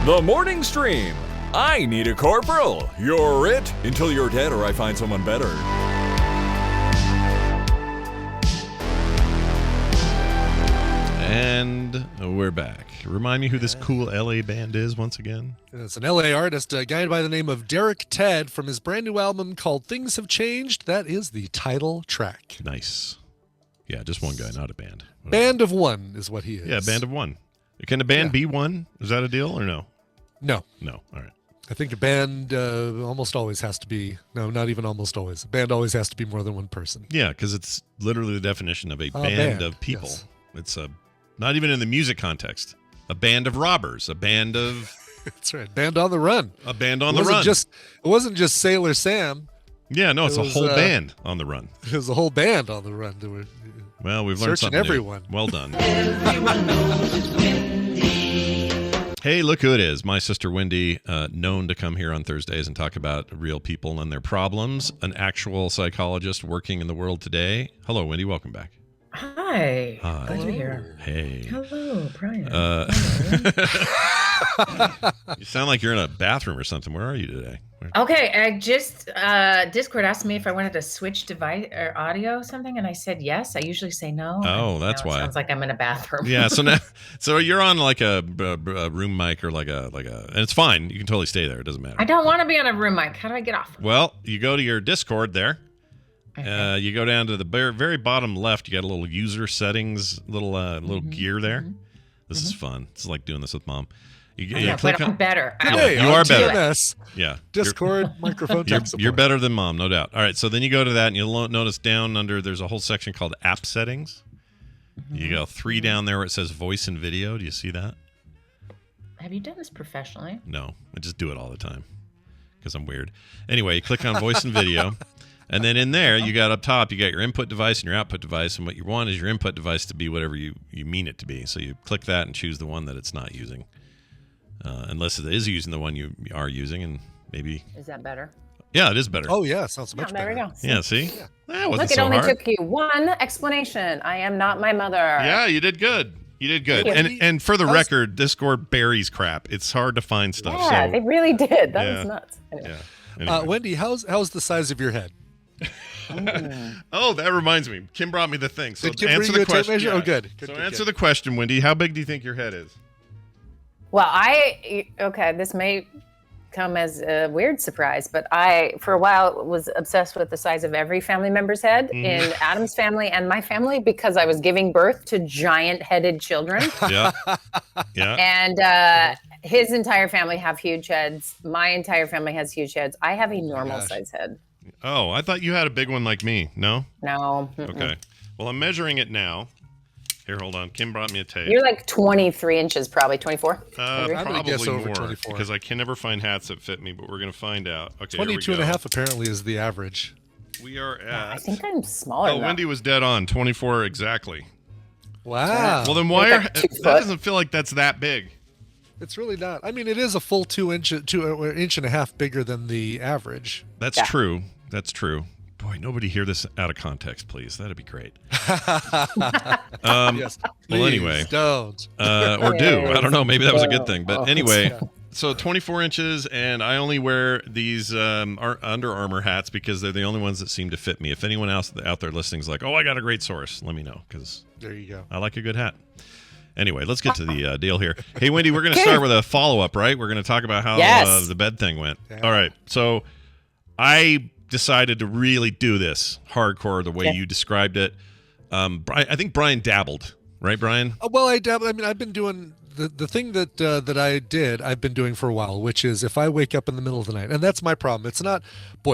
The Morning Stream. I need a corporal. You're it until you're dead or I find someone better. And we're back. Remind me who this cool LA band is once again. It's an LA artist, a guy by the name of Derek Ted from his brand new album called Things Have Changed. That is the title track. Nice. Yeah, just one guy, not a band. Band of one is what he is. Yeah, band of one. Can a band be one? Is that a deal or no? No. No. All right. I think a band almost always has to be, no, not even almost always. A band always has to be more than one person. Yeah, because it's literally the definition of a band of people. Yes. It's not even in the music context. A band of robbers. A band of... That's right. Band on the run. A band on the run. It wasn't just Sailor Sam. Yeah, no, it's a whole band on the run. It was a whole band on the run. They were well, we've learned searching something everyone. New. Well done. Hey, look who it is. My sister Wendi, known to come here on Thursdays and talk about real people and their problems. An actual psychologist working in the world today. Hello, Wendi. Welcome back. Hi. Hi. Glad to be here. Hey. Hello, Brian. You sound like you're in a bathroom or something. Where are you today? Okay, I just Discord asked me if I wanted to switch device or audio or something, and I said yes. I usually say no. Oh, that's why. It sounds like I'm in a bathroom. Yeah. So you're on like a room mic or like a, and it's fine. You can totally stay there. It doesn't matter. I don't want to be on a room mic. How do I get off? Well, you go to your Discord there. Okay. You go down to the very bottom left. You got a little user settings, little gear there. This is fun. It's like doing this with mom. You but I'm better. Hey, you are better. TMS, Yeah. Discord, microphone tech support. You're better than Mom, no doubt. All right, so then you go to that, and you'll notice down under, there's a whole section called App Settings. You go 3 down there where it says Voice and Video. Do you see that? Have you done this professionally? No, I just do it all the time because I'm weird. Anyway, you click on Voice and Video. And then in there, you got up top, you got your input device and your output device. And what you want is your input device to be whatever you mean it to be. So you click that and choose the one that it's not using. Unless it is using the one you are using, and maybe... Is that better? Yeah, it is better. Oh, yeah, sounds much better. There we go. Yeah, see? Yeah. That wasn't Look, it so only hard. took you one explanation. I am not my mother. Yeah, you did good. You did good. And for the record, Discord buries crap. It's hard to find stuff. Yeah, so, they really did. That was nuts. Yeah. Anyway. Wendy, how's the size of your head? Oh, that reminds me. Kim brought me the thing. So Did Kim answer bring you the a tape question. measure? Yeah. Oh, good. So answer the question, Wendy. How big do you think your head is? Well, okay, this may come as a weird surprise, but I, for a while, was obsessed with the size of every family member's head in Adam's family and my family because I was giving birth to giant-headed children. Yeah. Yeah. And his entire family have huge heads. My entire family has huge heads. I have a normal size head. Oh, I thought you had a big one like me. No? No. Okay. Well, I'm measuring it now. Here, hold on. Kim brought me a tape. You're like 23 inches, probably 24. Probably guess over more 24. because I can never find hats that fit me, but we're going to find out. Okay, 22 and a half apparently is the average. We are at... I think I'm smaller Oh, than that. Wendy was dead on. 24 exactly. Wow. Well, then why are... That doesn't feel like that's that big. It's really not. I mean, it is a full 2 inch and a half bigger than the average. That's true. That's true. Boy, nobody hear this out of context, please. That'd be great. Yes. Well, anyway. Don't. Or do. I don't know. Maybe that was a good thing. But anyway, so 24 inches, and I only wear these Under Armour hats because they're the only ones that seem to fit me. If anyone else out there listening is like, oh, I got a great source, let me know because there you go. I like a good hat. Anyway, let's get to the deal here. Hey, Wendy, we're going to start with a follow-up, right? We're going to talk about how the bed thing went. Yeah. All right. So I decided to really do this hardcore the way you described it. I think Brian dabbled, right, Brian? Well, I dabbled. I mean, I've been doing the thing that I did. I've been doing for a while, which is if I wake up in the middle of the night, and that's my problem. It's not,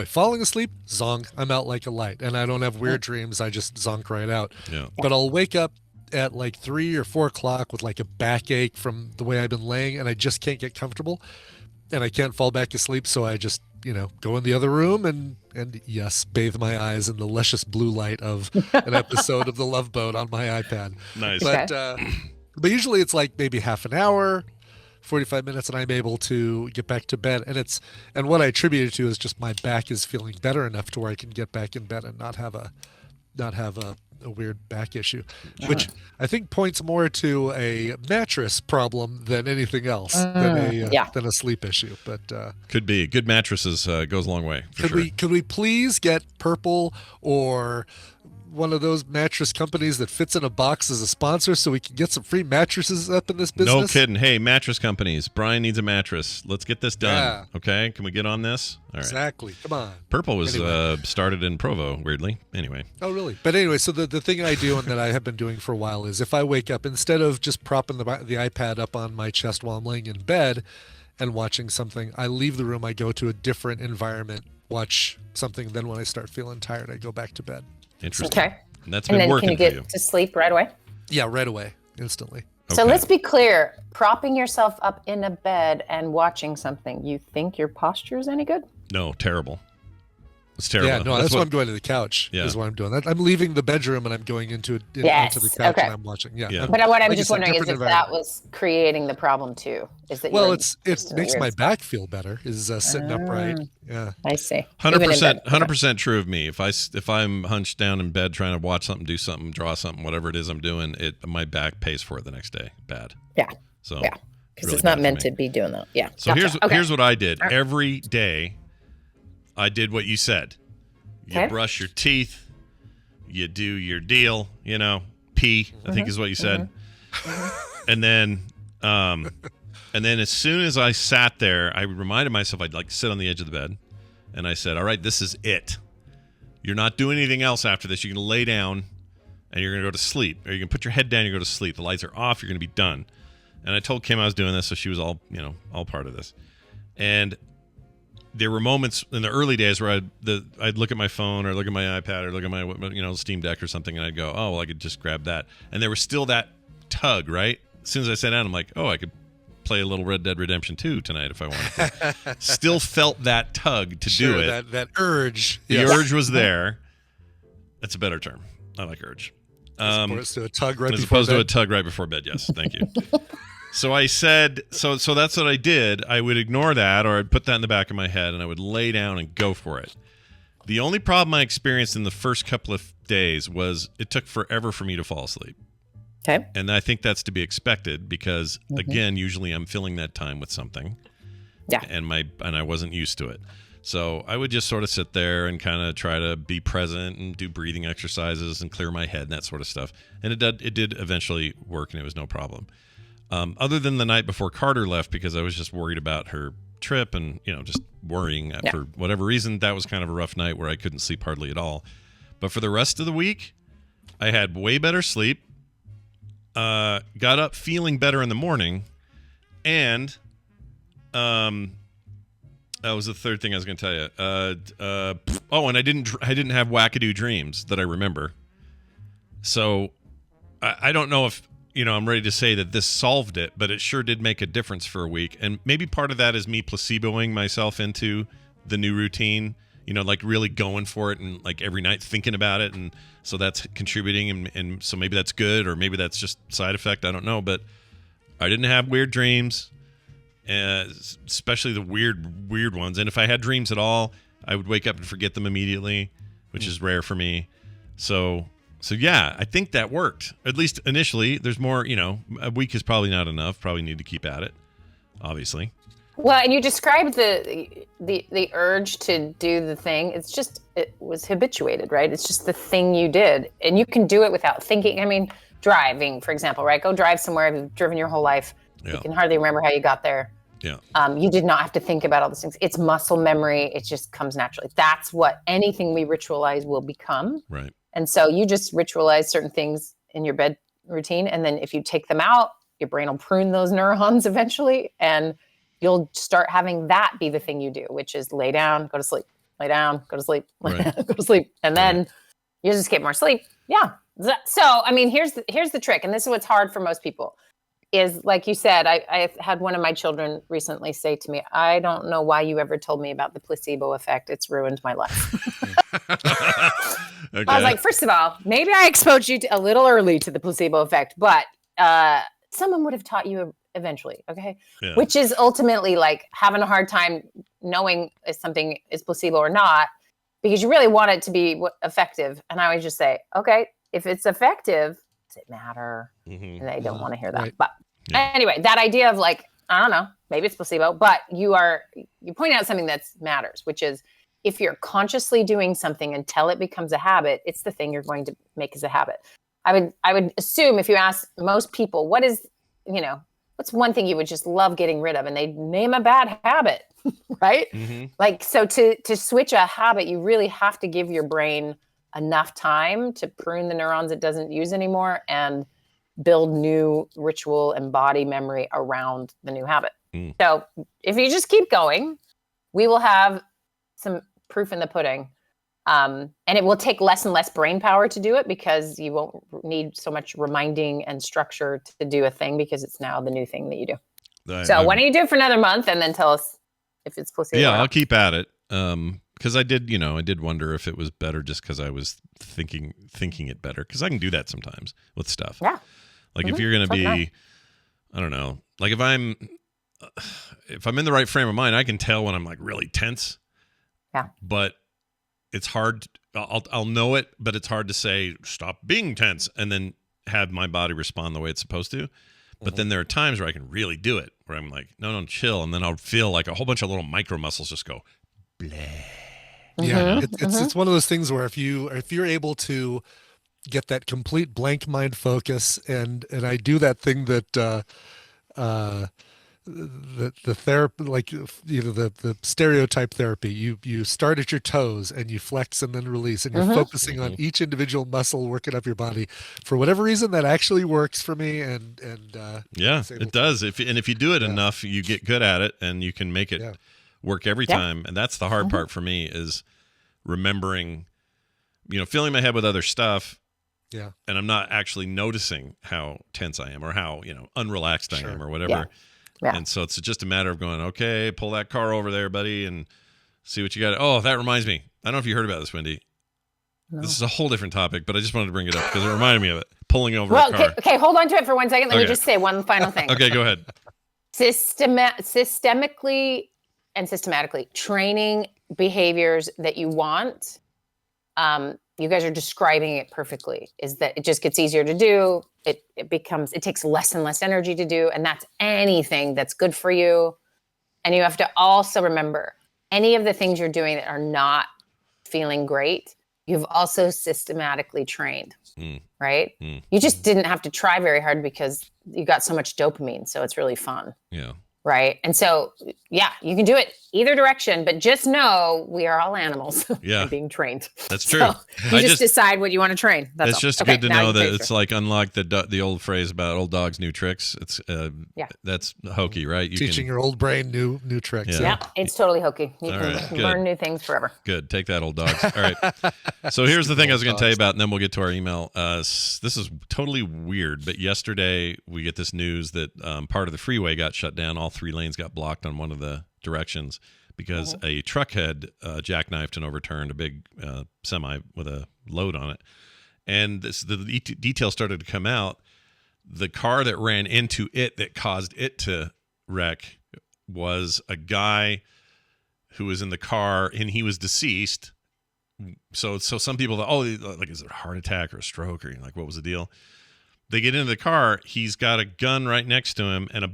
falling asleep, zonk. I'm out like a light, and I don't have weird dreams. I just zonk right out. Yeah. But I'll wake up at like 3 or 4 o'clock with like a backache from the way I've been laying, and I just can't get comfortable, and I can't fall back asleep. So I just go in the other room and yes, bathe my eyes in the luscious blue light of an episode of The Love Boat on my iPad. Nice. But usually it's like maybe half an hour, 45 minutes, and I'm able to get back to bed. And what I attribute it to is just my back is feeling better enough to where I can get back in bed and not have a weird back issue, which I think points more to a mattress problem than anything else, than a sleep issue. But could be good mattresses goes a long way. Could we please get Purple or one of those mattress companies that fits in a box as a sponsor so we can get some free mattresses up in this business? No kidding. Hey, mattress companies. Brian needs a mattress. Let's get this done. Yeah. Okay? Can we get on this? All right. Exactly. Come on. Purple was started in Provo, weirdly. Anyway. Oh, really? But anyway, so the thing I do and that I have been doing for a while is if I wake up, instead of just propping the iPad up on my chest while I'm laying in bed and watching something, I leave the room, I go to a different environment, watch something, then when I start feeling tired, I go back to bed. Interesting. Okay. And that's been working for you. Can you. you get to sleep right away? Yeah, right away, instantly. Okay. So let's be clear. Propping yourself up in a bed and watching something, you think your posture is any good? No, terrible. It's terrible. Yeah, no, that's why I'm going to the couch. Yeah. Is what I'm doing. I'm leaving the bedroom and I'm going into the couch and I'm watching. Yeah. But what I'm just wondering is if that was creating the problem too. Is that it makes my back feel better. Is sitting upright. Yeah. I see. 100% true of me. If I'm hunched down in bed trying to watch something, do something, draw something, whatever it is I'm doing, my back pays for it the next day. Bad. Yeah. So because really it's not meant to be doing that. Yeah. So here's what I did. Right. Every day I did what you said. You brush your teeth, you do your deal, pee, I think is what you said. And then as soon as I sat there, I reminded myself I'd like to sit on the edge of the bed. And I said, all right, this is it. You're not doing anything else after this. You're going to lay down and you're going to go to sleep. Or you can put your head down and you go to sleep. The lights are off. You're going to be done. And I told Kim I was doing this, so she was all part of this. And there were moments in the early days where I'd look at my phone or look at my iPad or look at my Steam Deck or something, and I'd go, oh, well, I could just grab that. And there was still that tug, right? As soon as I sat down, I'm like, oh, I could play a little Red Dead Redemption 2 tonight if I wanted to. Still felt that tug to do it. That urge. The urge was there. That's a better term. I like urge. As opposed to a tug right as before opposed bed. to a tug right before bed. Yes, thank you. So I said, so that's what I did. I would ignore that, or I'd put that in the back of my head, and I would lay down and go for it. The only problem I experienced in the first couple of days was it took forever for me to fall asleep. Okay. And I think that's to be expected because, again, usually I'm filling that time with something. Yeah. And I wasn't used to it. So I would just sort of sit there and kind of try to be present and do breathing exercises and clear my head and that sort of stuff. And it did eventually work, and it was no problem. Other than the night before Carter left, because I was just worried about her trip and, just worrying for whatever reason. That was kind of a rough night where I couldn't sleep hardly at all. But for the rest of the week, I had way better sleep, got up feeling better in the morning, and that was the third thing I was going to tell you. And I didn't have wackadoo dreams that I remember. So I don't know if, I'm ready to say that this solved it, but it sure did make a difference for a week. And maybe part of that is me placeboing myself into the new routine, like really going for it and like every night thinking about it. And so that's contributing. And so maybe that's good, or maybe that's just side effect. I don't know. But I didn't have weird dreams, especially the weird ones. And if I had dreams at all, I would wake up and forget them immediately, which is rare for me. So yeah, I think that worked. At least initially. There's more, a week is probably not enough. Probably need to keep at it, obviously. Well, and you described the urge to do the thing. It was habituated, right? It's just the thing you did. And you can do it without thinking. I mean, driving, for example, right? Go drive somewhere you've driven your whole life. Yeah. You can hardly remember how you got there. Yeah. You did not have to think about all those things. It's muscle memory. It just comes naturally. That's what anything we ritualize will become. Right. And so you just ritualize certain things in your bed routine. And then if you take them out, your brain will prune those neurons eventually. And you'll start having that be the thing you do, which is lay down, go to sleep, lay down, go to sleep, right. Go to sleep. And then you just get more sleep. Yeah. So, I mean, here's the trick. And this is what's hard for most people. Is like you said, I had one of my children recently say to me, I don't know why you ever told me about the placebo effect. It's ruined my life. Okay. I was like, first of all, maybe I exposed you a little early to the placebo effect, but someone would have taught you eventually. Okay. Yeah. Which is ultimately like having a hard time knowing if something is placebo or not, because you really want it to be effective. And I would just say, okay, if it's effective, does it matter? Mm-hmm. And they don't want to hear that. Right. But anyway, that idea of like, I don't know, maybe it's placebo, but you point out something that matters, which is if you're consciously doing something until it becomes a habit, it's the thing you're going to make as a habit. I would assume if you ask most people, what's one thing you would just love getting rid of? And they name a bad habit, right? Mm-hmm. Like, so to switch a habit, you really have to give your brain enough time to prune the neurons it doesn't use anymore and build new ritual and body memory around the new habit. Mm. So if you just keep going, we will have some proof in the pudding. And it will take less and less brain power to do it because you won't need so much reminding and structure to do a thing because it's now the new thing that you do. Why don't you do it for another month and then tell us if it's placebo? Yeah, I'll keep at it. Because I did wonder if it was better just because I was thinking it better. Because I can do that sometimes with stuff. Yeah. Like if you're going to be, I don't know, like if I'm in the right frame of mind, I can tell when I'm like really tense. Yeah. But it's hard. I'll know it, but it's hard to say, stop being tense and then have my body respond the way it's supposed to. But then there are times where I can really do it, where I'm like, no, chill. And then I'll feel like a whole bunch of little micro muscles just go, bleh. Yeah, it's one of those things where if you're able to get that complete blank mind focus, and I do that thing that the therapy, like, the stereotype therapy. You start at your toes and you flex and then release, and you're focusing on each individual muscle working up your body. For whatever reason, that actually works for me. And yeah, it does. If you do it enough, you get good at it, and you can make it work every time. And that's the hard part for me, is remembering, filling my head with other stuff. Yeah. And I'm not actually noticing how tense I am, or how, unrelaxed I am, or whatever. Yeah. And so it's just a matter of going, okay, pull that car over there, buddy, and see what you got. Oh, that reminds me. I don't know if you heard about this, Wendi. No. This is a whole different topic, but I just wanted to bring it up because it reminded me of it. Pulling over a car. Okay, hold on to it for 1 second. Let me just say one final thing. Okay, go ahead. Systemically and systematically training behaviors that you want. You guys are describing it perfectly, is that it just gets easier to do. It takes less and less energy to do. And that's anything that's good for you. And you have to also remember, any of the things you're doing that are not feeling great, you've also systematically trained, right? You just didn't have to try very hard because you got so much dopamine. So it's really fun. Yeah. Right. And so, yeah, you can do it either direction, but just know we are all animals being trained. That's true. So you just decide what you want to train. It's just good to know that it's like, unlike the old phrase about old dogs, new tricks. It's that's hokey, right? Teaching your old brain new tricks. Yeah, it's totally hokey. You can learn new things forever. Good. Take that, old dogs. All right. So here's the thing I was going to tell you about, and then we'll get to our email. This is totally weird, but yesterday we get this news that part of the freeway got shut down. All 3 lanes got blocked on one of the directions because a truck had jackknifed and overturned a big semi with a load on it. And the details started to come out. The car that ran into it that caused it to wreck was a guy who was in the car, and he was deceased. So some people thought, like, is it a heart attack or a stroke, or like, what was the deal? They get into the car. He's got a gun right next to him and a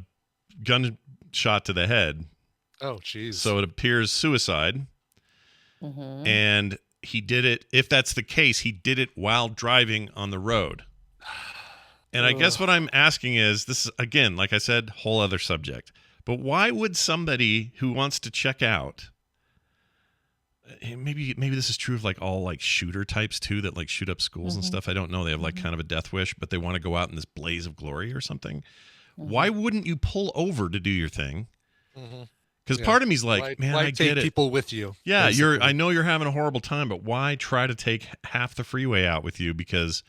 gun shot to the head. Oh, geez. So it appears suicide. And he did it. If that's the case, he did it while driving on the road. And I guess what I'm asking is, this is, again, like I said, whole other subject. But why would somebody who wants to check out, maybe this is true of like all like shooter types too, that like shoot up schools and stuff. I don't know. They have like kind of a death wish, but they want to go out in this blaze of glory or something. Why wouldn't you pull over to do your thing? Because part of me's like, man, I get it. Take people with you. Yeah, I know you're having a horrible time, but why try to take half the freeway out with you? Because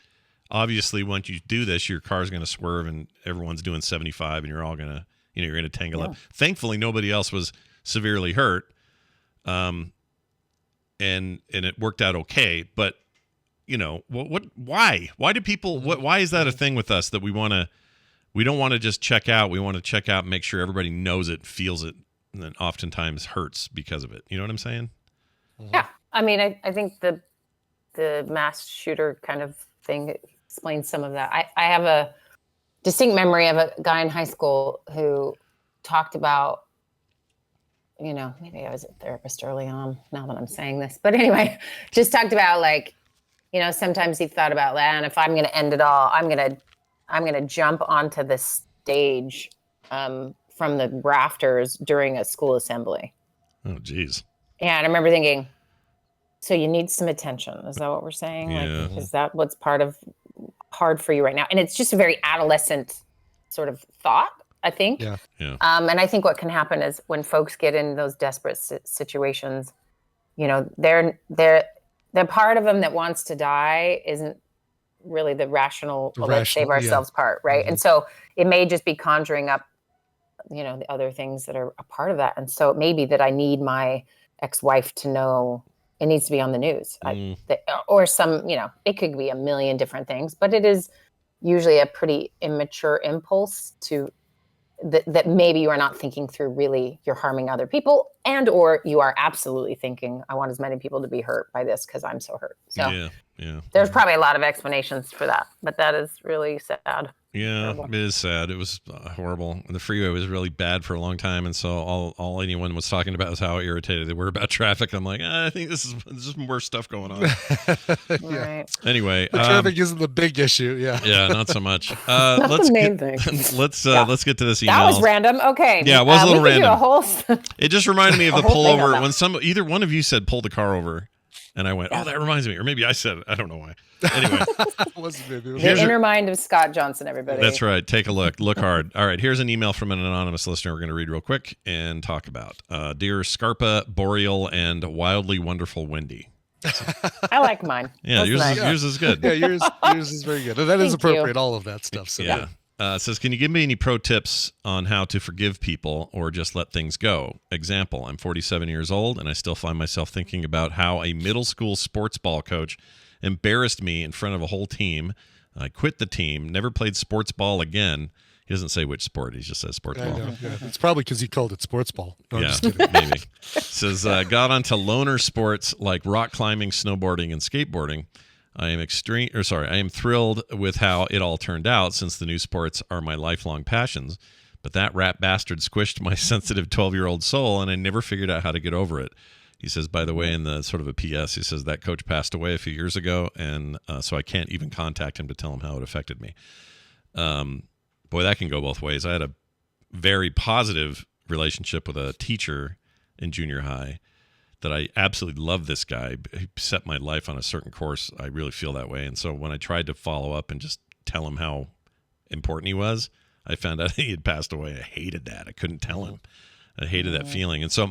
obviously, once you do this, your car's going to swerve, and everyone's doing 75, and you're all going to, you're going to tangle up. Thankfully, nobody else was severely hurt, and it worked out okay. But why? Why do people? Why is that a thing with us that we don't want to just check out? We want to check out and make sure everybody knows it, feels it, and then oftentimes hurts because of it. You know what I'm saying? Yeah. I mean, I think the mass shooter kind of thing explains some of that. I have a distinct memory of a guy in high school who talked about, maybe I was a therapist early on, now that I'm saying this, but anyway, just talked about like, sometimes he thought about that. And if I'm going to end it all, I'm going to jump onto the stage from the rafters during a school assembly. Oh, geez. Yeah, and I remember thinking, so you need some attention. Is that what we're saying? Yeah. Like, is that what's hard for you right now? And it's just a very adolescent sort of thought, I think. Yeah. And I think what can happen is when folks get in those desperate situations, they're part of them that wants to die isn't really the rational, let's save ourselves part, right? And so it may just be conjuring up, the other things that are a part of that. And so it may be that I need my ex-wife to know it needs to be on the news. Or some, it could be a million different things, but it is usually a pretty immature impulse to that maybe you are not thinking through. Really, you're harming other people, and or you are absolutely thinking, I want as many people to be hurt by this because I'm so hurt. So Yeah. There's probably a lot of explanations for that, but that is really sad. Yeah, Terrible. it is sad. It was horrible. The freeway was really bad for a long time, and so all anyone was talking about was how irritated they were about traffic. I'm like, I think this is more stuff going on. Right. Anyway, the traffic isn't the big issue. Yeah. Yeah, not so much. Not let's the main get, thing. let's get to this email. That was random. Okay. Yeah, it was a little we could random. do a whole... It just reminded me of A the whole thing on pullover that. when either one of you said pull the car over, and I went, oh, that reminds me, or maybe I said it. I don't know why. Anyway, the inner mind of Scott Johnson, everybody. That's right. Take a look. Look hard. All right. Here's an email from an anonymous listener we're going to read real quick and talk about. Dear Scarpa, Boreal, and wildly wonderful Wendi. I like mine. Yeah, yours is good. Yeah, yours is very good. And that is appropriate, all of that stuff. So yeah. It says, can you give me any pro tips on how to forgive people or just let things go? Example, I'm 47 years old, and I still find myself thinking about how a middle school sports ball coach embarrassed me in front of a whole team. I quit the team, never played sports ball again. He doesn't say which sport. He just says sports ball. Know, yeah. It's probably because he called it sports ball. No, yeah, I'm just kidding. Maybe. Says, got onto loner sports like rock climbing, snowboarding, and skateboarding. I am thrilled with how it all turned out since the new sports are my lifelong passions. But that rat bastard squished my sensitive 12-year-old soul, and I never figured out how to get over it. He says, by the way, in the sort of a PS, he says that coach passed away a few years ago, and so I can't even contact him to tell him how it affected me. Boy, that can go both ways. I had a very positive relationship with a teacher in junior high that I absolutely love. This guy. He set my life on a certain course. I really feel that way. And so when I tried to follow up and just tell him how important he was, I found out he had passed away. I hated that. I couldn't tell him. I hated that feeling. And so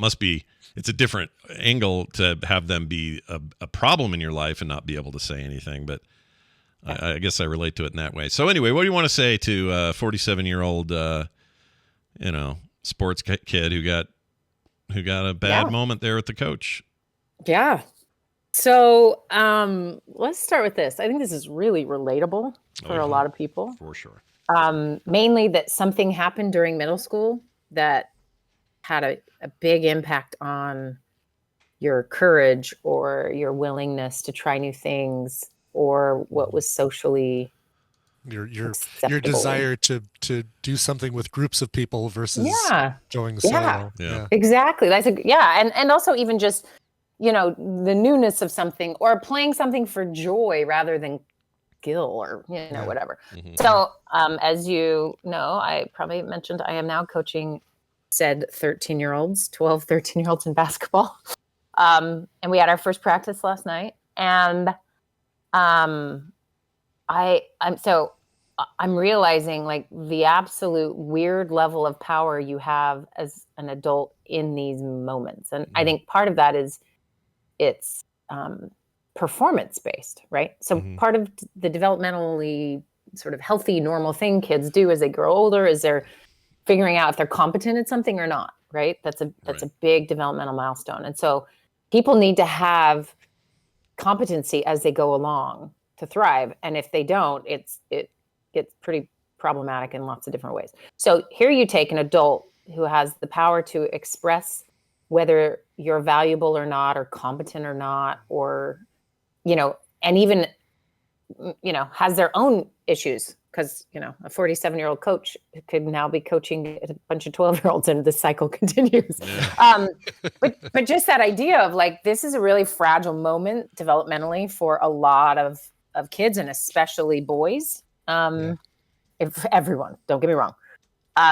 it's a different angle to have them be a problem in your life and not be able to say anything. But I guess I relate to it in that way. So anyway, what do you want to say to a 47-year-old, sports kid who got a bad moment there with the coach? Yeah. So let's start with this. I think this is really relatable for a lot of people. For sure. Mainly that something happened during middle school that had a big impact on your courage or your willingness to try new things or what was socially your desire to do something with groups of people versus going solo. Yeah. Exactly. And also even just, the newness of something or playing something for joy rather than skill or, whatever. Mm-hmm. So as you know, I probably mentioned I am now coaching said 13-13-year-olds in basketball. And we had our first practice last night. And I'm realizing like the absolute weird level of power you have as an adult in these moments. And I think part of that is it's performance based, right? So part of the developmentally sort of healthy, normal thing kids do as they grow older is they're figuring out if they're competent at something or not, right? That's a big developmental milestone. And so people need to have competency as they go along to thrive. And if they don't, it gets pretty problematic in lots of different ways. So here you take an adult who has the power to express whether you're valuable or not, or competent or not, or, and even, has their own issues. Because, a 47-year-old coach could now be coaching a bunch of 12-year-olds and the cycle continues. Yeah. But just that idea of like, this is a really fragile moment developmentally for a lot of kids and especially boys. If everyone, don't get me wrong,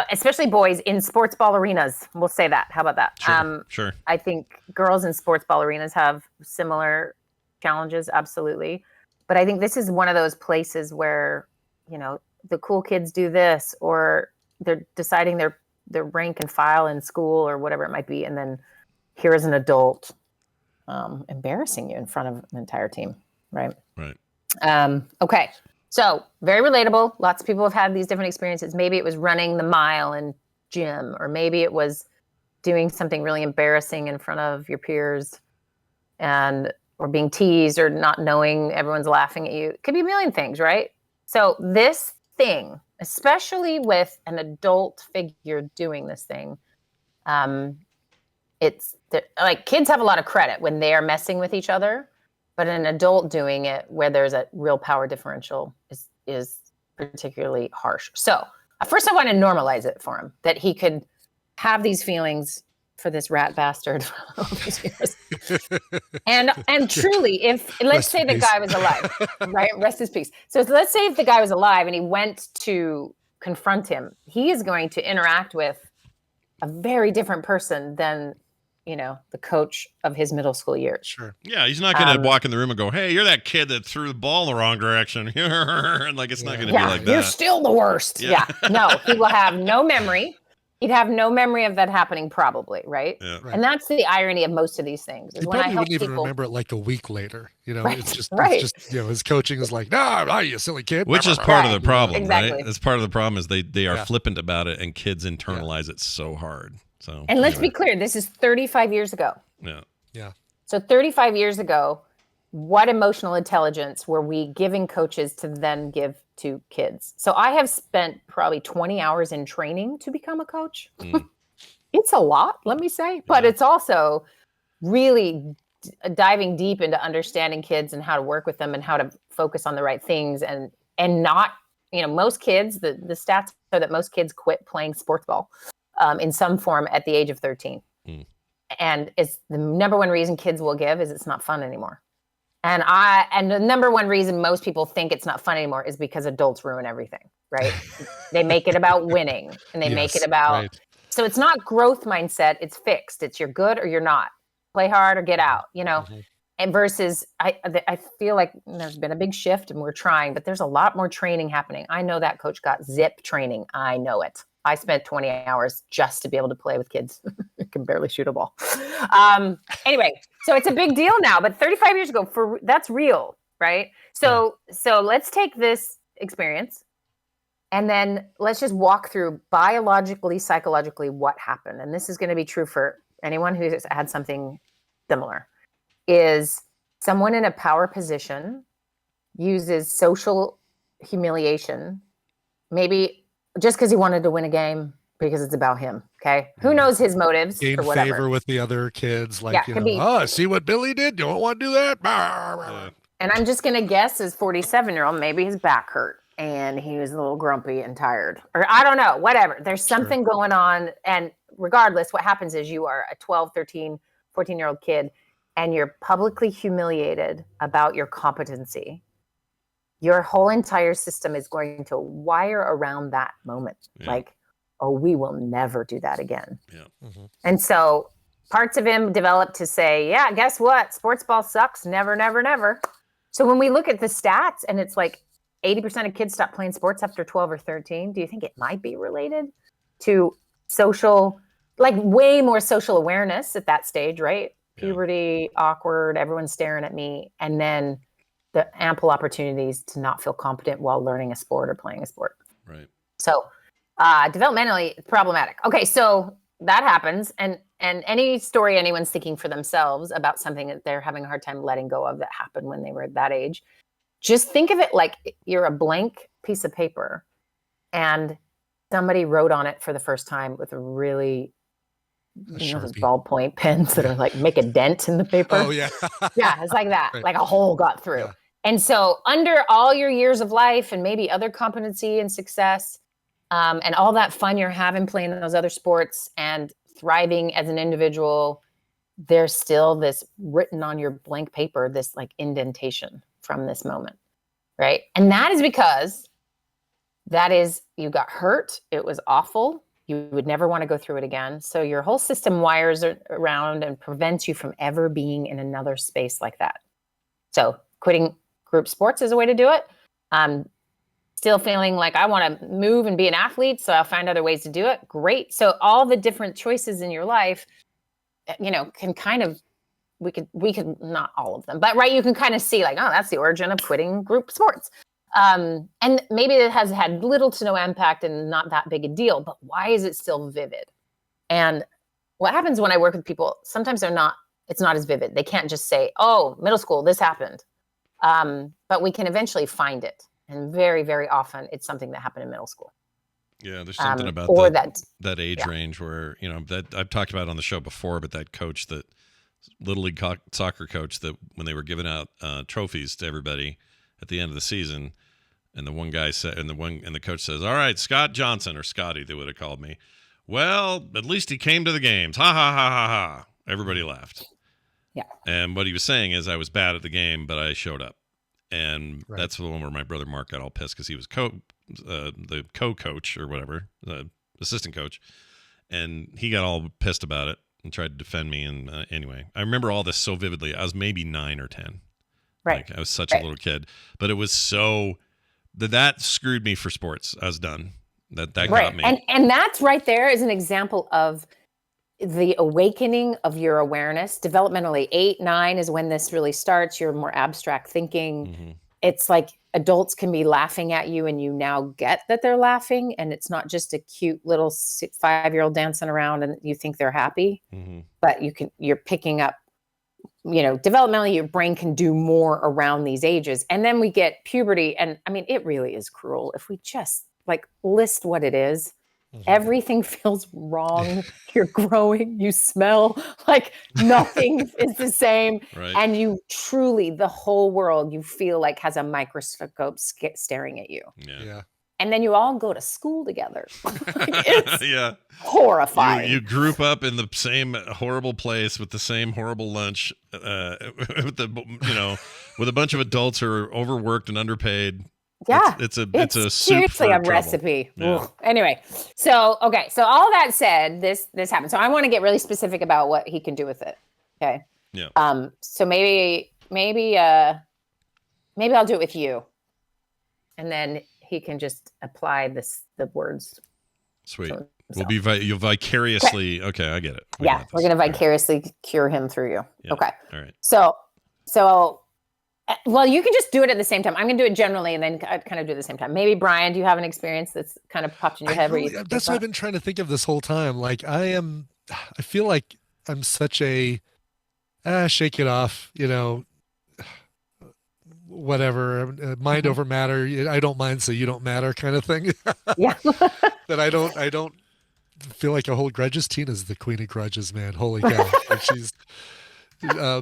especially boys in sports ball arenas. We'll say that. How about that? Sure. I think girls in sports ball arenas have similar challenges. Absolutely. But I think this is one of those places where, the cool kids do this, or they're deciding their rank and file in school or whatever it might be. And then here is an adult embarrassing you in front of an entire team. Right. Right. Okay. So very relatable. Lots of people have had these different experiences. Maybe it was running the mile in gym, or maybe it was doing something really embarrassing in front of your peers or being teased or not knowing everyone's laughing at you. It could be a million things, right? So this thing, especially with an adult figure doing this thing, it's like kids have a lot of credit when they are messing with each other. but an adult doing it where there's a real power differential is particularly harsh. So first I want to normalize it for him, that he could have these feelings for this rat bastard for all these years. And truly, if let's say the guy was alive, right? Rest his peace. So let's say if the guy was alive and he went to confront him, he is going to interact with a very different person than, the coach of his middle school years. Sure. Yeah, he's not going to walk in the room and go, "Hey, you're that kid that threw the ball the wrong direction." Like, it's not going to be like that. You're still the worst. Yeah. No, he will have no memory. He'd have no memory of that happening, probably, right? Yeah. Right. And that's the irony of most of these things. Is He when I probably help wouldn't even people, remember it like a week later. Right, It's just, right. it's just his coaching is like, "No, you silly kid." Which is part of the problem, exactly. right? That's part of the problem is they are Yeah. flippant about it, and kids internalize it so hard. So, and let's be clear, this is 35 years ago. Yeah. Yeah. So 35 years ago, what emotional intelligence were we giving coaches to then give to kids? So I have spent probably 20 hours in training to become a coach. It's a lot, let me say, but it's also really diving deep into understanding kids and how to work with them and how to focus on the right things and not, most kids, the stats are that most kids quit playing sports ball in some form at the age of 13. And it's the number one reason kids will give is it's not fun anymore. And the number one reason most people think it's not fun anymore is because adults ruin everything, right? They make it about winning and they make it about, right. So it's not growth mindset. It's fixed. It's you're good or you're not. Play hard or get out, And versus I feel like there's been a big shift and we're trying, but there's a lot more training happening. I know that coach got zip training. I know it. I spent 20 hours just to be able to play with kids who can barely shoot a ball. Anyway, so it's a big deal now, but 35 years ago, that's real, right? So let's take this experience and then let's just walk through biologically, psychologically what happened. And this is going to be true for anyone who's had something similar, is someone in a power position uses social humiliation, maybe just because he wanted to win a game because it's about him. Okay. Who knows his motives Gain or whatever. favor with the other kids. Like, Yeah, could be. See what Billy did? You don't want to do that? And I'm just going to guess as 47-year-old, maybe his back hurt and he was a little grumpy and tired, or I don't know, whatever. There's something going on. And regardless, what happens is you are a 12, 13, 14-year-old kid and you're publicly humiliated about your competency. Your whole entire system is going to wire around that moment. Yeah. Like, oh, we will never do that again. Yeah. And so parts of him developed to say, yeah, guess what? Sports ball sucks. Never, never, never. So when we look at the stats and it's like 80% of kids stop playing sports after 12 or 13, do you think it might be related to social, like way more social awareness at that stage, right? Yeah. Puberty, awkward, everyone's staring at me. And then the ample opportunities to not feel competent while learning a sport or playing a sport. Right. So developmentally, it's problematic. Okay, so that happens. And any story anyone's thinking for themselves about something that they're having a hard time letting go of that happened when they were at that age, just think of it like you're a blank piece of paper and somebody wrote on it for the first time with a really, those ballpoint pens that are like make a dent in the paper. Oh, yeah. Yeah, it's like that. Right. Like a hole got through. Yeah. And so under all your years of life and maybe other competency and success and all that fun you're having playing those other sports and thriving as an individual, there's still this written on your blank paper, this like indentation from this moment, right? And that is because you got hurt. It was awful. You would never want to go through it again. So your whole system wires around and prevents you from ever being in another space like that. So quitting group sports is a way to do it. Still feeling like I want to move and be an athlete, so I'll find other ways to do it. Great. So all the different choices in your life, can kind of, we could not all of them, but right, you can kind of see like, oh, that's the origin of quitting group sports. And maybe it has had little to no impact and not that big a deal, but why is it still vivid? And what happens when I work with people, sometimes it's not as vivid. They can't just say, oh, middle school, this happened. But we can eventually find it. And very, very often it's something that happened in middle school. Yeah, there's something about that age range where, that I've talked about on the show before, but that coach that Little League soccer coach that when they were giving out trophies to everybody at the end of the season, and the one guy said, and the coach says, "All right, Scott Johnson," or Scotty, they would have called me. "Well, at least he came to the games." Ha ha ha ha ha. Everybody laughed. Yeah. And what he was saying is, I was bad at the game, but I showed up. And Right. that's the one where my brother Mark got all pissed because he was the co-coach or whatever, the assistant coach, and he got all pissed about it and tried to defend me. And anyway, I remember all this so vividly. I was maybe 9 or 10. Right. Like, I was such a little kid, but it was so that screwed me for sports. I was done. That got me. And that's right there is an example of the awakening of your awareness. Developmentally, 8, 9 is when this really starts. Your more abstract thinking. Mm-hmm. It's like adults can be laughing at you and you now get that they're laughing, and it's not just a cute little 5-year-old dancing around and you think they're happy, but you're picking up, developmentally your brain can do more around these ages. And then we get puberty, and I mean, it really is cruel if we just list what it is. Everything feels wrong. You're growing, you smell like nothing is the same. Right. And you truly, the whole world, you feel like has a microscope staring at you. Yeah. And then you all go to school together. It's yeah. horrifying. You group up in the same horrible place with the same horrible lunch, with a bunch of adults who are overworked and underpaid. Yeah, it's a seriously a recipe. Yeah. Anyway, so all that said, this happened. So I want to get really specific about what he can do with it. Okay. Yeah. So maybe I'll do it with you, and then he can just apply the words. Sweet. You'll vicariously. Okay, I get it. We're gonna vicariously cure him through you. Yeah. Okay. All right. So. Well, you can just do it at the same time. I'm going to do it generally and then kind of do it at the same time. Maybe, Brian, do you have an experience that's kind of popped in your head? That's what I've been trying to think of this whole time. I feel like I'm such a, shake it off, whatever, mind over matter. I don't mind, so you don't matter kind of thing. Yeah. That I don't feel like I hold grudges. Tina's the queen of grudges, man. Holy cow. No,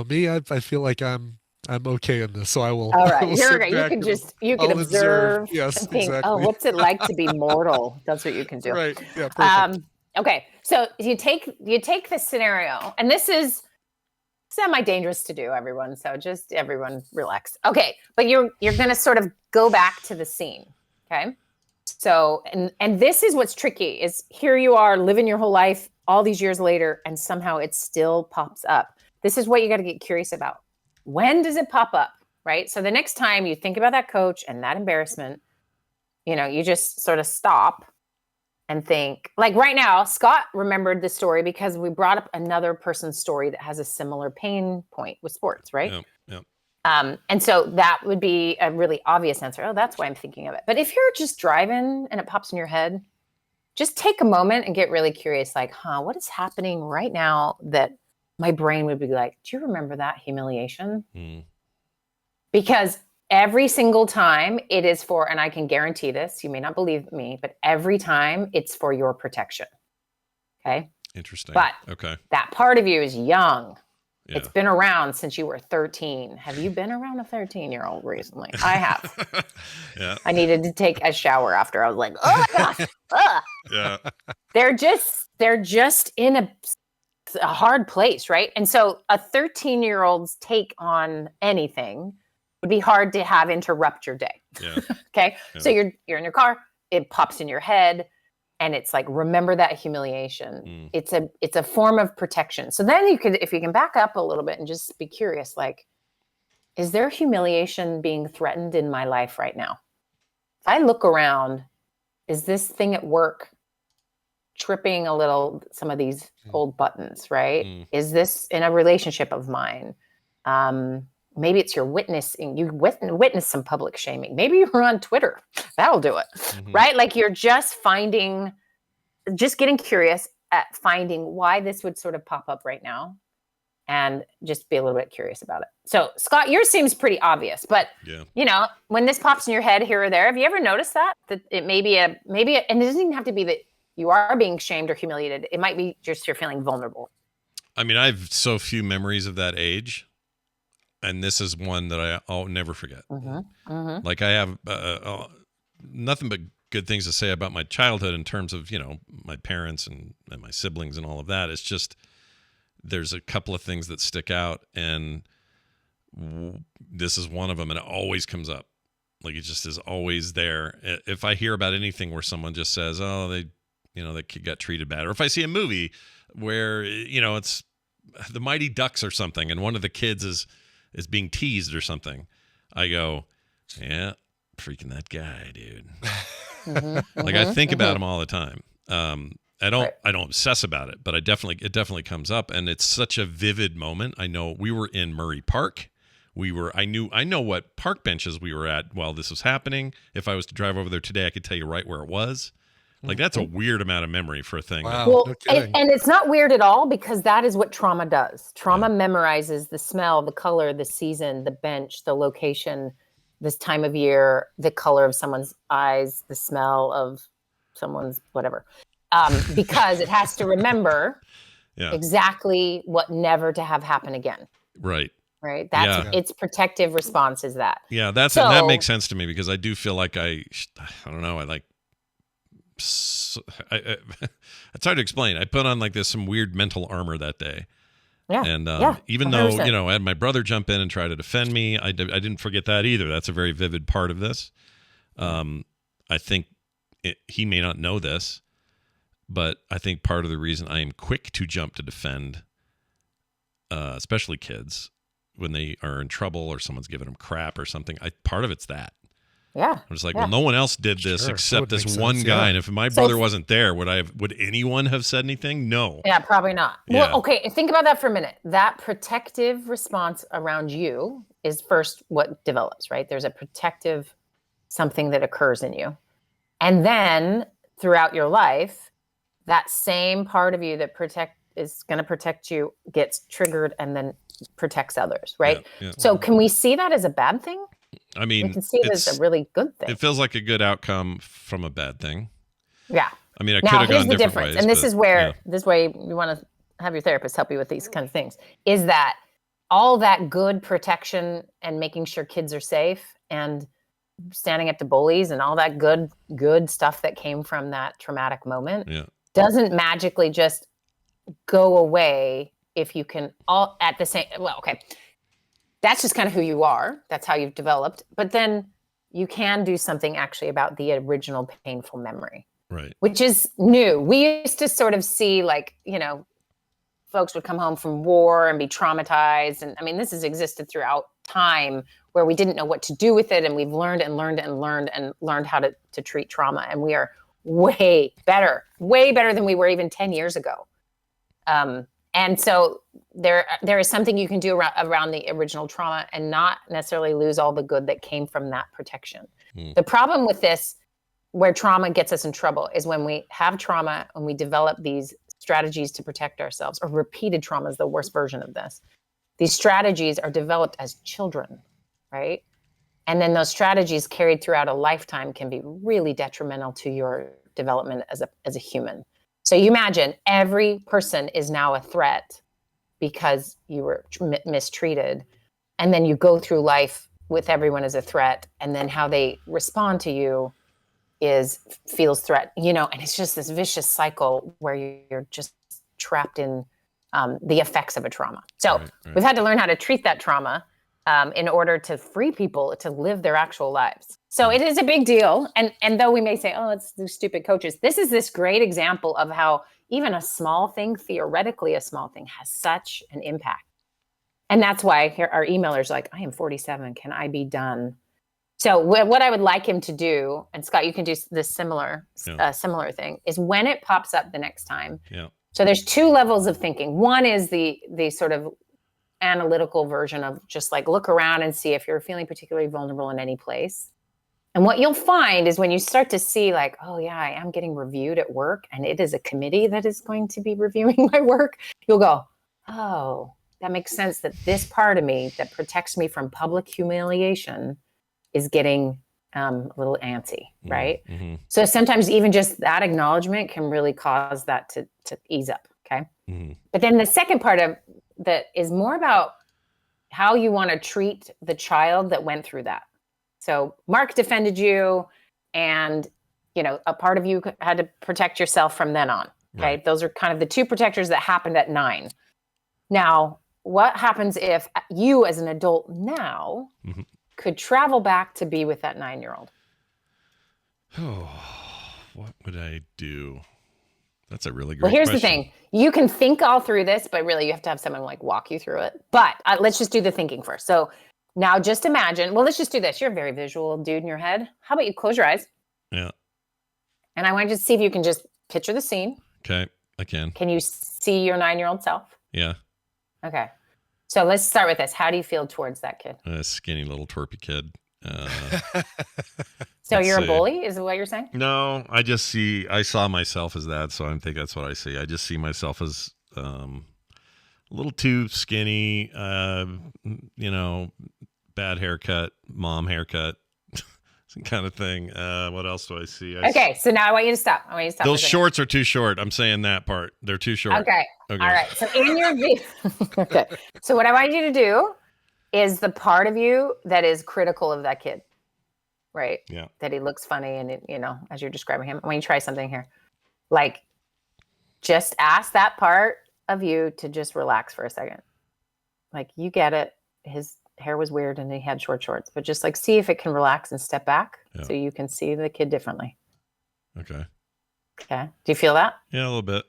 me, I feel like I'm okay in this, so I will. All right, you can I'll observe. Yes, and think, exactly. Oh, what's it like to be mortal? That's what you can do. Right. Yeah. Perfect. Okay. So you take this scenario, and this is semi-dangerous to do, everyone. So just everyone relax. Okay, but you're going to sort of go back to the scene. Okay. So and this is what's tricky is here you are living your whole life all these years later, and somehow it still pops up. This is what you got to get curious about. When does it pop up, right? So the next time you think about that coach and that embarrassment, you just sort of stop and think. Like right now, Scott remembered this story because we brought up another person's story that has a similar pain point with sports, right? Yeah. And so that would be a really obvious answer. Oh, that's why I'm thinking of it. But if you're just driving and it pops in your head, just take a moment and get really curious, like, what is happening right now that my brain would be like, do you remember that humiliation? Because every single time it is for, and I can guarantee this, you may not believe me, but every time it's for your protection. Okay. Interesting. But okay, that part of you is young. Yeah. It's been around since you were 13. Have you been around a 13-year-old recently? I have. Yeah. I needed to take a shower after. I was like, oh my gosh. Ugh. Yeah. They're just in a hard place, right? And so a 13-year-old's take on anything would be hard to have interrupt your day. Yeah. Okay. Yeah. So you're in your car, it pops in your head, and it's like, remember that humiliation. It's a form of protection. So then if you can back up a little bit and just be curious, like, is there humiliation being threatened in my life right now? If I look around, is this thing at work tripping a little some of these old buttons, right? Is this in a relationship of mine? Maybe it's your witnessing. You witness some public shaming. Maybe you were on Twitter. That'll do it, right? Like you're just getting curious at finding why this would sort of pop up right now, and just be a little bit curious about it. So Scott, yours seems pretty obvious, but when this pops in your head here or there, have you ever noticed that it may be and it doesn't even have to be that you are being shamed or humiliated. It might be just you're feeling vulnerable. I mean, I have so few memories of that age, and this is one that I'll never forget. Like I have nothing but good things to say about my childhood in terms of, my parents and my siblings and all of that. It's just there's a couple of things that stick out, and this is one of them, and it always comes up. Like it just is always there. If I hear about anything where someone just says, "Oh, the kid got treated bad," or if I see a movie where it's the Mighty Ducks or something, and one of the kids is being teased or something, I go, "Yeah, freaking that guy, dude." Like I think about him all the time. I don't obsess about it, but it definitely comes up, and it's such a vivid moment. I know we were in Murray Park. I know what park benches we were at while this was happening. If I was to drive over there today, I could tell you right where it was. Like that's a weird amount of memory for a thing. Wow. Well, No kidding. and it's not weird at all, because that is what trauma does. Trauma memorizes the smell, the color, the season, the bench, the location, this time of year, the color of someone's eyes, the smell of someone's whatever. Because it has to remember exactly what never to have happen again. Right. That's its protective response is that. Yeah, and that makes sense to me, because I do feel like I don't know, it's hard to explain. I put on like some weird mental armor that day. Yeah. And even 100%. though I had my brother jump in and try to defend me, I didn't forget that either. That's a very vivid part of this. I think he may not know this, but I think part of the reason I am quick to jump to defend, especially kids, when they are in trouble or someone's giving them crap or something, part of it's that. Yeah. I'm just like, well, no one else did this except this one guy. And if my brother wasn't there, would anyone have said anything? No. Yeah, probably not. Yeah. Well, okay, think about that for a minute. That protective response around you is first what develops, right? There's a protective something that occurs in you. And then throughout your life, that same part of you that is going to protect you gets triggered and then protects others, right? Yeah. So can we see that as a bad thing? I mean, we can see it as a really good thing. It feels like a good outcome from a bad thing. Yeah. I mean, it could have gone different ways. And this is where this way you want to have your therapist help you with these kind of things, is that all that good protection and making sure kids are safe and standing up to bullies and all that good stuff that came from that traumatic moment doesn't magically just go away if you can all at the same, that's just kind of who you are. That's how you've developed. But then you can do something actually about the original painful memory. Right. Which is new. We used to sort of see folks would come home from war and be traumatized. And I mean, this has existed throughout time where we didn't know what to do with it. And we've learned how to treat trauma. And we are way better than we were even 10 years ago. And so there is something you can do around the original trauma and not necessarily lose all the good that came from that protection. The problem with this, where trauma gets us in trouble, is when we have trauma and we develop these strategies to protect ourselves, or repeated trauma is the worst version of this. These strategies are developed as children, right? And then those strategies carried throughout a lifetime can be really detrimental to your development as a human. So you imagine every person is now a threat because you were mistreated. And then you go through life with everyone as a threat. And then how they respond to you feels threat, and it's just this vicious cycle where you're just trapped in the effects of a trauma. So we've had to learn how to treat that trauma in order to free people to live their actual lives. So it is a big deal. And though we may say, oh, it's the stupid coaches, this is this great example of how even a small thing, theoretically a small thing, has such an impact. And that's why here our emailer's like, I am 47. Can I be done? So what I would like him to do, and Scott, you can do this similar thing, is when it pops up the next time. Yeah. So there's two levels of thinking. One is the sort of analytical version of just look around and see if you're feeling particularly vulnerable in any place. And what you'll find is when you start to see oh yeah, I am getting reviewed at work and it is a committee that is going to be reviewing my work, you'll go, oh, that makes sense that this part of me that protects me from public humiliation is getting a little antsy, right? Mm-hmm. So sometimes even just that acknowledgement can really cause that to ease up, Okay. Mm-hmm. But then the second part of that is more about how you want to treat the child that went through that. So Mark defended you, and a part of you had to protect yourself from then on. Okay. Right. Those are kind of the two protectors that happened at 9. Now, what happens if you as an adult now could travel back to be with that 9-year-old? Oh, what would I do? That's a really great Well, here's question. the thing. You can think all through this, but really you have to have someone like walk you through it. But let's just do the thinking first. So now just imagine, let's just do this. You're a very visual dude in your head. How about you close your eyes? Yeah. And I want you to see if you can just picture the scene. Okay, I can. Can you see your 9-year-old self? Yeah. Okay. So let's start with this. How do you feel towards that kid? A skinny little twerpy kid. So you're a bully, is what you're saying? No, I saw myself as that, so I think that's what I see. I just see myself as a little too skinny, bad haircut, mom haircut, kind of thing. What else do I see? Okay, so now I want you to stop. Those shorts are too short. I'm saying that part. They're too short. Okay. All right. So in your view, okay. So what I want you to do is the part of you that is critical of that kid, right? Yeah. That he looks funny, and as you're describing him, I want you to try something here. Like, just ask that part of you to just relax for a second. Like, you get it. His hair was weird and he had short shorts, but just like see if it can relax and step back so you can see the kid differently. Okay. Okay. Do you feel that? Yeah, a little bit.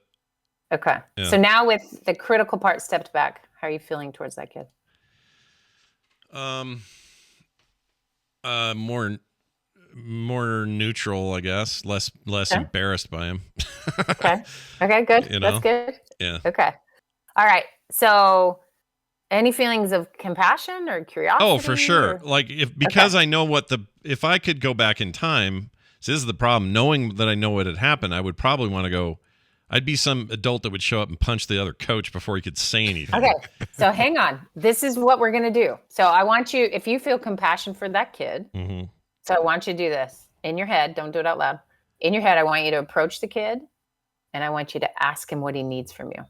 Okay. Yeah. So now with the critical part stepped back, how are you feeling towards that kid? More neutral, I guess. Less embarrassed by him. Okay. Okay, good. That's good. Yeah. Okay. All right. So any feelings of compassion or curiosity? Oh, for sure. Like I know if I could go back in time, so this is the problem, knowing that I know what had happened, I would probably want to go, I'd be some adult that would show up and punch the other coach before he could say anything. Okay. So hang on. This is what we're going to do. So I want you, if you feel compassion for that kid, so I want you to do this in your head. Don't do it out loud. In your head, I want you to approach the kid and I want you to ask him what he needs from you.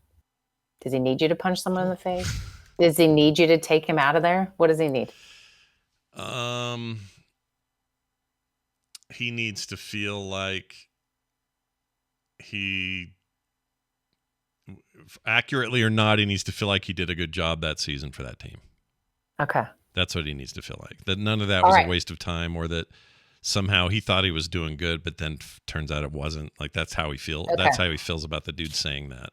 Does he need you to punch someone in the face? Does he need you to take him out of there? What does he need? He needs to feel like he, accurately or not, he needs to feel like he did a good job that season for that team. Okay. That's what he needs to feel like. That none of that was a waste of time, or that somehow he thought he was doing good, but then turns out it wasn't. Like, that's how he feels. Okay. That's how he feels about the dude saying that.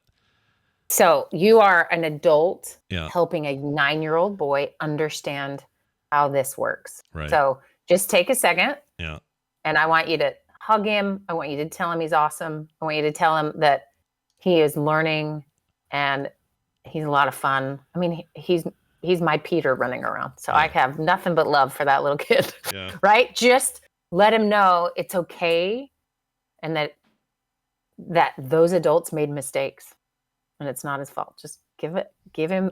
So you are an adult helping a 9-year-old boy understand how this works. Right. So just take a second. Yeah. And I want you to hug him. I want you to tell him he's awesome. I want you to tell him that he is learning and he's a lot of fun. I mean, he's my Peter running around. So I have nothing but love for that little kid. Yeah. Right? Just let him know it's okay, and that those adults made mistakes and it's not his fault. Just give him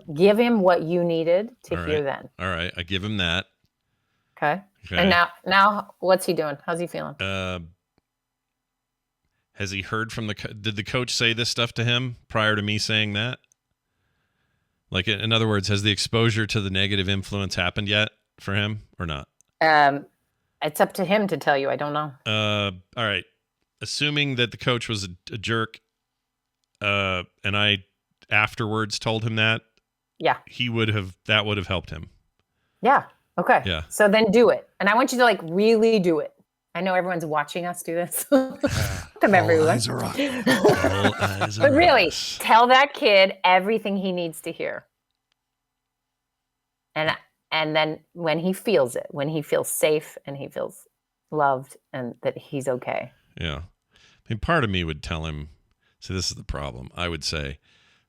what you needed to hear then. All right. I give him that. Okay. And now what's he doing? How's he feeling? Has he heard from did the coach say this stuff to him prior to me saying that? Like, in other words, has the exposure to the negative influence happened yet for him or not? It's up to him to tell you. I don't know. All right. Assuming that the coach was a jerk, and I afterwards told him that, that would have helped him. Yeah. Okay. Yeah. So then do it. And I want you to really do it. I know everyone's watching us do this. Them everywhere. Eyes are on. But really, tell that kid everything he needs to hear. And then when he feels it, when he feels safe and he feels loved and that he's okay. Yeah. I mean, part of me would tell him, see, this is the problem. I would say,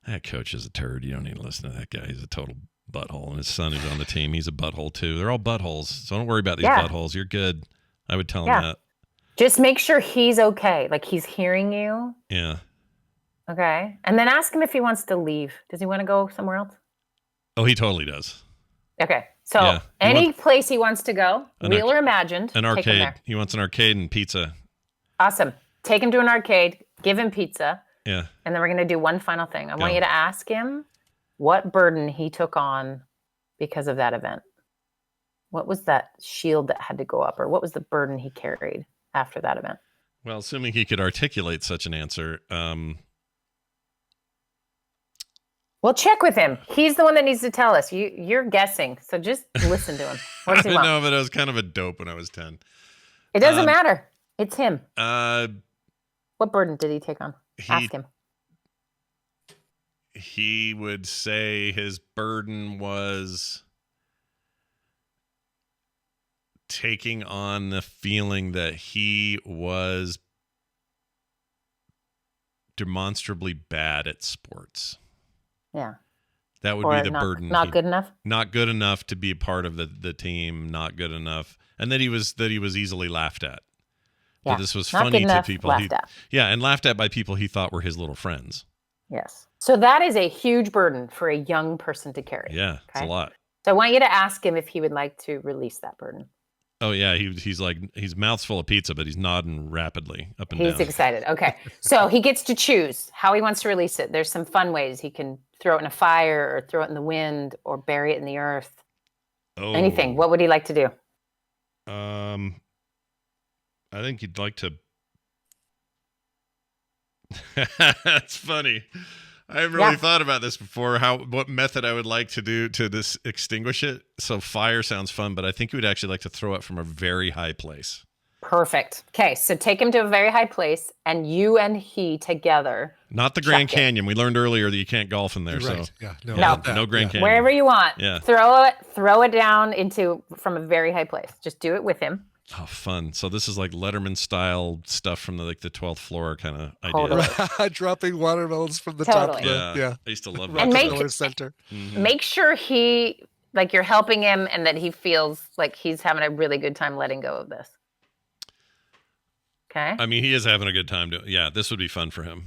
that coach is a turd. You don't need to listen to that guy. He's a total butthole. And his son is on the team. He's a butthole too. They're all buttholes. So don't worry about these buttholes. You're good. I would tell him that. Just make sure he's okay. Like, he's hearing you. Yeah. Okay. And then ask him if he wants to leave. Does he want to go somewhere else? Oh, he totally does. Okay. So any place he wants to go, real or imagined. An arcade. He wants an arcade and pizza. Awesome. Take him to an arcade. Give him pizza. Yeah. And then we're going to do one final thing. I Go. want you to ask him what burden he took on because of that event. What was that shield that had to go up, or what was the burden he carried after that event? Well, assuming he could articulate such an answer. We'll check with him. He's the one that needs to tell us. You're guessing, so just listen to him. What does he want? No, but I was kind of a dope when I was 10. It doesn't matter. It's him. What burden did he take on? Ask him. He would say his burden was taking on the feeling that he was demonstrably bad at sports. Yeah. That would be the burden. Not good enough? Not good enough to be a part of the team, not good enough. And that he was easily laughed at. Yeah. That this was Not funny good to enough, people. laughed at. Yeah, and laughed at by people he thought were his little friends. Yes. So that is a huge burden for a young person to carry. Yeah, it's a lot. So I want you to ask him if he would like to release that burden. Oh yeah, he's mouth's full of pizza, but he's nodding rapidly up and down. He's excited. Okay. So he gets to choose how he wants to release it. There's some fun ways. He can throw it in a fire or throw it in the wind or bury it in the earth. Oh. Anything. What would he like to do? I think he'd like to. That's funny. I haven't really thought about this before. What method I would like to do to extinguish it. So fire sounds fun, but I think he would actually like to throw it from a very high place. Perfect. Okay, so take him to a very high place, and you and he together. Not the Grand Canyon. We learned earlier that you can't golf in there. Right. So Yeah. No Grand Canyon. Wherever you want. Yeah. Throw it down from a very high place. Just do it with him. Oh, fun. So this is like Letterman style stuff from the 12th floor kind of idea. Totally. Dropping watermelons from the top of I used to love that. And Rockefeller Center. Make sure you're helping him and that he feels like he's having a really good time letting go of this. Okay. I mean, he is having a good time. This would be fun for him.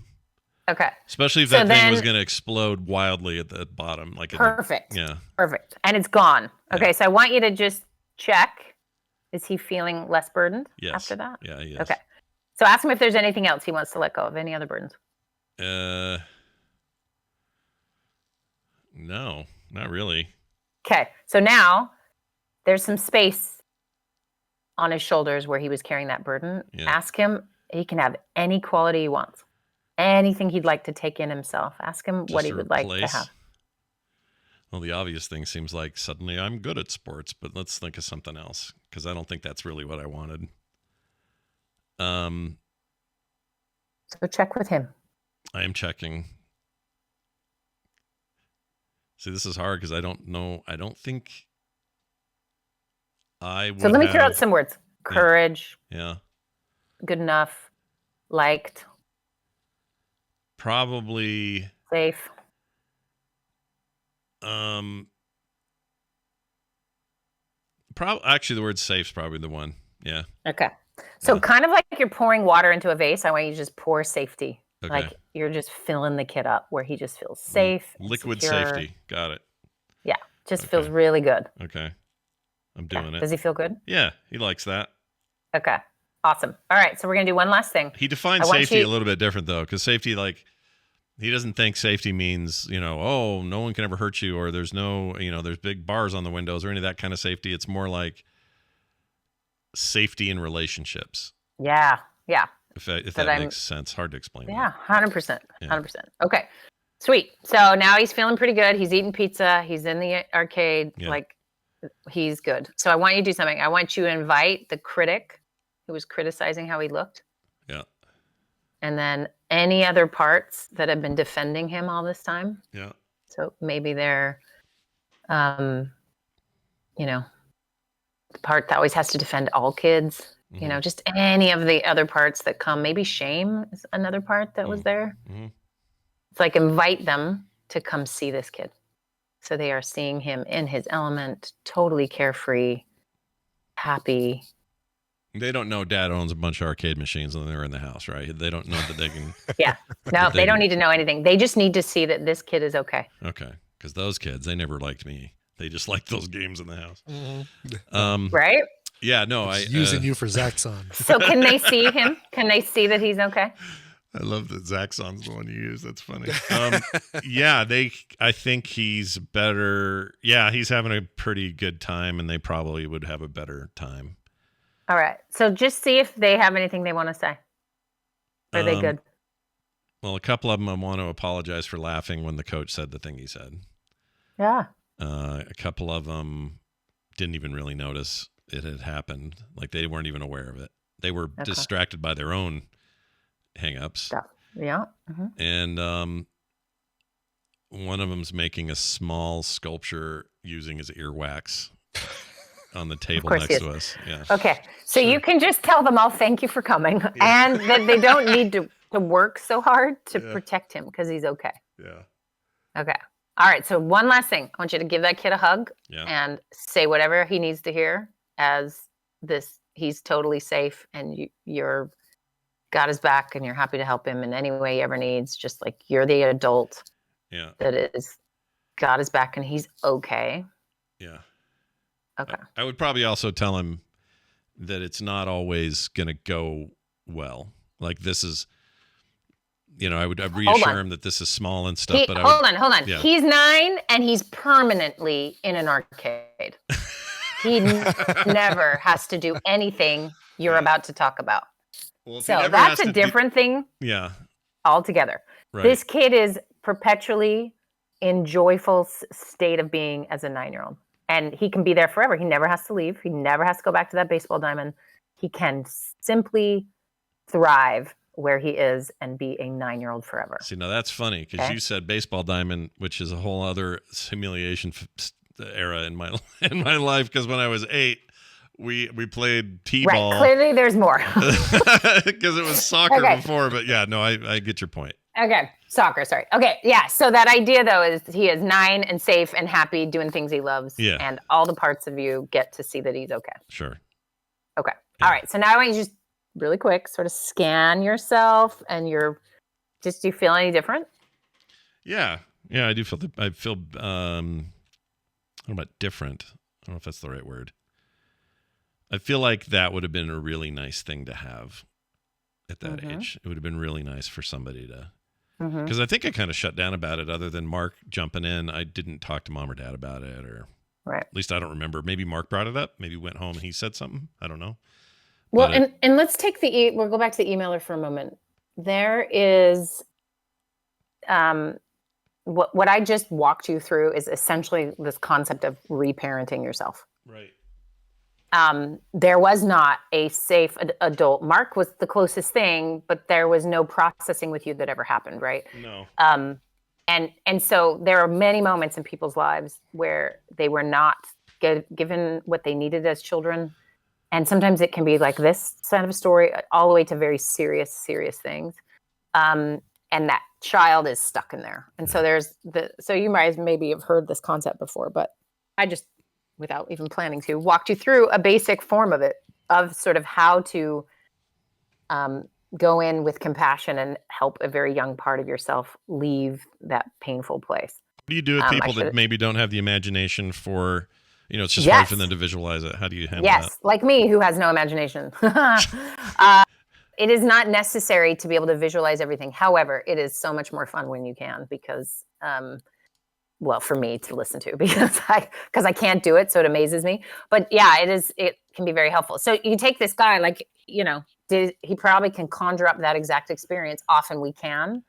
Okay. Especially if that thing was going to explode wildly at the bottom. Perfect. Yeah. Perfect. And it's gone. Okay, so I want you to just check. Is he feeling less burdened after that? Yeah, he is. Okay. So ask him if there's anything else he wants to let go of, any other burdens. No, not really. Okay. So now there's some space on his shoulders where he was carrying that burden. Yeah. Ask him. He can have any quality he wants. Anything he'd like to take in himself. Ask him what he would like to have. Well, the obvious thing seems like suddenly I'm good at sports, but let's think of something else because I don't think that's really what I wanted. So check with him. I am checking. See, this is hard because I don't know. I don't think I would. So let me throw out some words. Courage. Yeah. Good enough. Liked. Probably. Safe. Actually, the word safe's probably the one. Yeah. Okay. So kind of like you're pouring water into a vase, I want you to just pour safety. Okay. Like you're just filling the kid up where he just feels safe. Liquid secure. safety. Got it. Yeah. Just feels really good. Okay. I'm doing it. Does he feel good? Yeah, he likes that. Okay. Awesome. All right. So we're going to do one last thing. He defines safety a little bit different though, because safety, he doesn't think safety means, oh, no one can ever hurt you, or there's no, there's big bars on the windows or any of that kind of safety. It's more like safety in relationships. Yeah. Yeah. If that makes sense. Hard to explain. Yeah. 100%. 100%. Okay. Sweet. So now he's feeling pretty good. He's eating pizza. He's in the arcade. Yeah. He's good. So I want you to do something. I want you to invite the critic who was criticizing how he looked. Yeah. And then any other parts that have been defending him all this time. Yeah. So maybe they're, the part that always has to defend all kids, just any of the other parts that come. Maybe shame is another part that was there. Mm-hmm. It's like invite them to come see this kid. So they are seeing him in his element, totally carefree, happy. They don't know Dad owns a bunch of arcade machines and they're in the house, right? They don't know that they can. Yeah. No, they don't need to know anything. They just need to see that this kid is okay. Okay. Because those kids, they never liked me. They just liked those games in the house. Mm-hmm. Right? Yeah, no. Using you for Zaxxon. So can they see him? Can they see that he's okay? I love that Zaxxon's the one you use. That's funny. Yeah, I think he's better. Yeah, he's having a pretty good time, and they probably would have a better time. All right. So just see if they have anything they want to say. Are they good? Well, a couple of them want to apologize for laughing when the coach said the thing he said. Yeah. A couple of them didn't even really notice it had happened. Like they weren't even aware of it. They were distracted by their own hang-ups. Stuff. Yeah. And one of them's making a small sculpture using his earwax on the table next to us. Yeah. Okay. So you can just tell them all thank you for coming and that they don't need to work so hard to protect him because he's okay. Yeah. Okay. All right. So one last thing. I want you to give that kid a hug and say whatever he needs to hear as this. He's totally safe and you're got his back and you're happy to help him in any way he ever needs. Just like you're the adult that is got his back and he's okay. Yeah. Okay. I would probably also tell him that it's not always going to go well. Like this is, I'd reassure him that this is small and stuff. But hold on. Yeah. He's 9 and he's permanently in an arcade. He never has to do anything you're about to talk about. Well, so that's a different thing. Yeah. Altogether. Right. This kid is perpetually in joyful state of being as a 9-year-old. And he can be there forever. He never has to leave. He never has to go back to that baseball diamond. He can simply thrive where he is and be a 9-year-old forever. See, now that's funny because you said baseball diamond, which is a whole other humiliation era in my life. Because when I was 8, we played t-ball. Right, clearly there's more. Because it was soccer before, but yeah, no, I get your point. Okay, soccer, sorry. Okay, yeah, so that idea, though, is he is 9 and safe and happy doing things he loves. Yeah. And all the parts of you get to see that he's okay. Sure. Okay, all right, so now I want you to just really quick sort of scan yourself and do you feel any different? Yeah, I do feel, I don't know about different. I don't know if that's the right word. I feel like that would have been a really nice thing to have at that age. It would have been really nice for somebody to, because I think I kind of shut down about it other than Mark jumping in. I didn't talk to mom or dad about it, or at least I don't remember. Maybe Mark brought it up. Maybe went home and he said something. I don't know. Well, and let's take we'll go back to the emailer for a moment. There is, what I just walked you through is essentially this concept of reparenting yourself. Right. There was not a safe adult. Mark was the closest thing, but there was no processing with you that ever happened, right? No. And so there are many moments in people's lives where they were not given what they needed as children. And sometimes it can be like this side of a story, all the way to very serious things. And that child is stuck in there. And so so you guys maybe have heard this concept before, but I just, without even planning to, walked you through a basic form of it, of sort of how to go in with compassion and help a very young part of yourself leave that painful place. What do you do with people that maybe don't have the imagination for, it's just hard for them to visualize it. How do you handle that? Yes, like me, who has no imagination. It is not necessary to be able to visualize everything. However, it is so much more fun when you can because, for me to listen to because I can't do it. So it amazes me. But yeah, it can be very helpful. So you take this guy, he probably can conjure up that exact experience. Often we can.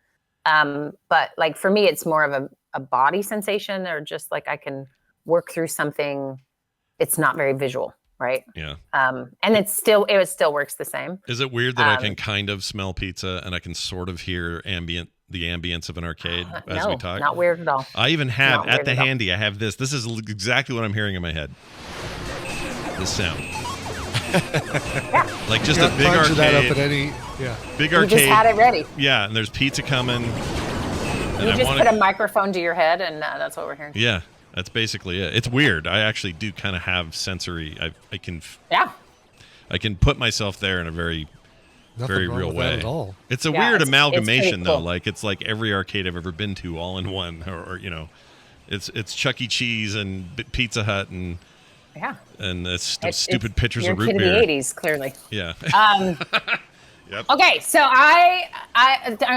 But like for me, it's more of a body sensation or just like I can work through something. It's not very visual. Right. Yeah. And it still works the same. Is it weird that I can kind of smell pizza and I can sort of hear the ambience of an arcade as we talk? Not weird at all. I even have at the handy. I have this. This is exactly what I'm hearing in my head. This sound. Like just a big arcade. That up at any, big arcade. You just had it ready. Yeah, and there's pizza coming. You just put a microphone to your head, and that's what we're hearing. Yeah. That's basically it. It's weird. I actually do kind of have sensory. I can put myself there in a very real way. At all. It's a weird amalgamation though. Like it's like every arcade I've ever been to all in one, or it's Chuck E. Cheese and Pizza Hut and and stupid pictures of root beer. You're a kid of the 80s, clearly. Yeah. Yep. Okay, so I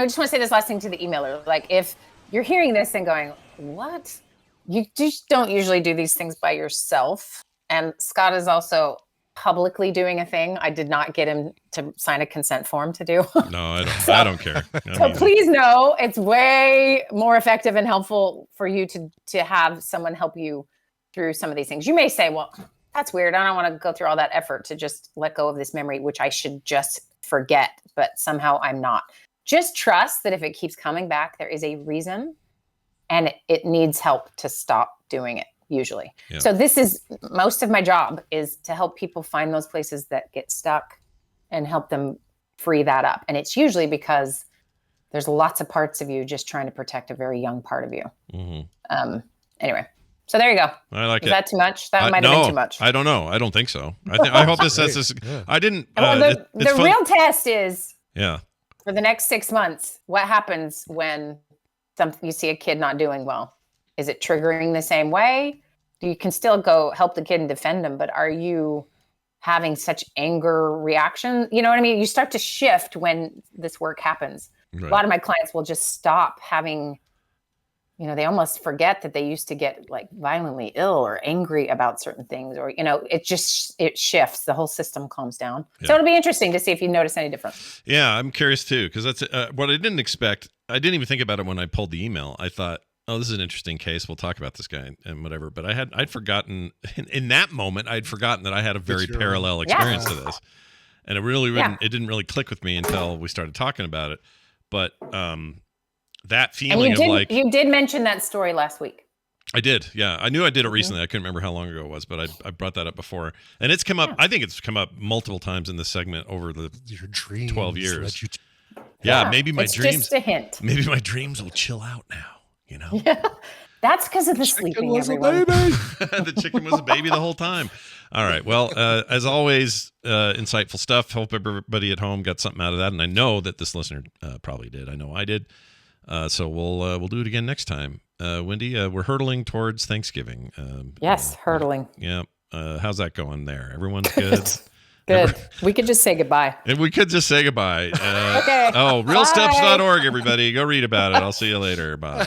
just want to say this last thing to the emailer. Like, if you're hearing this and going, what? You just don't usually do these things by yourself. And Scott is also publicly doing a thing I did not get him to sign a consent form to do. No, I don't. I don't care. Please know it's way more effective and helpful for you to have someone help you through some of these things. You may say, well, that's weird. I don't want to go through all that effort to just let go of this memory, which I should just forget, but somehow I'm not. Just trust that if it keeps coming back, there is a reason, and it needs help to stop doing it. Usually. Yeah. So this is most of my job, is to help people find those places that get stuck and help them free that up. And it's usually because there's lots of parts of you just trying to protect a very young part of you. Mm-hmm. Anyway, so there you go. I like it. Is that too much? That might have been too much. I don't know. I don't think so. I hope this says this. Yeah. I didn't. The real test is for the next 6 months, what happens when you see a kid not doing well? Is it triggering the same way? You can still go help the kid and defend him, but are you having such anger reaction? You know what I mean? You start to shift when this work happens. Right. A lot of my clients will just stop having, they almost forget that they used to get like violently ill or angry about certain things, or, it shifts. The whole system calms down. Yeah. So it'll be interesting to see if you notice any difference. Yeah, I'm curious too, because that's what I didn't expect. I didn't even think about it when I pulled the email. I thought, oh, this is an interesting case. We'll talk about this guy and whatever. But I'd forgotten in that moment. I'd forgotten that I had a very parallel experience to this, and it didn't really click with me until we started talking about it. But that feeling you did mention that story last week. I did, yeah. I knew I did it recently. I couldn't remember how long ago it was, but I brought that up before, and it's come up. I think it's come up multiple times in this segment over the 12 years. Maybe my dreams. Just a hint. Maybe my dreams will chill out now. Yeah, that's because of the sleeping, everyone. The chicken was a baby the whole time. All right. Well, as always, insightful stuff. Hope everybody at home got something out of that, and I know that this listener probably did. I know I did. So we'll do it again next time. Wendi, we're hurtling towards Thanksgiving. Yes, hurtling. Yeah. How's that going there? Everyone's good. Good. We could just say goodbye. And we could just say goodbye. Okay. Oh, realsteps.org, everybody. Go read about it. I'll see you later. Bye.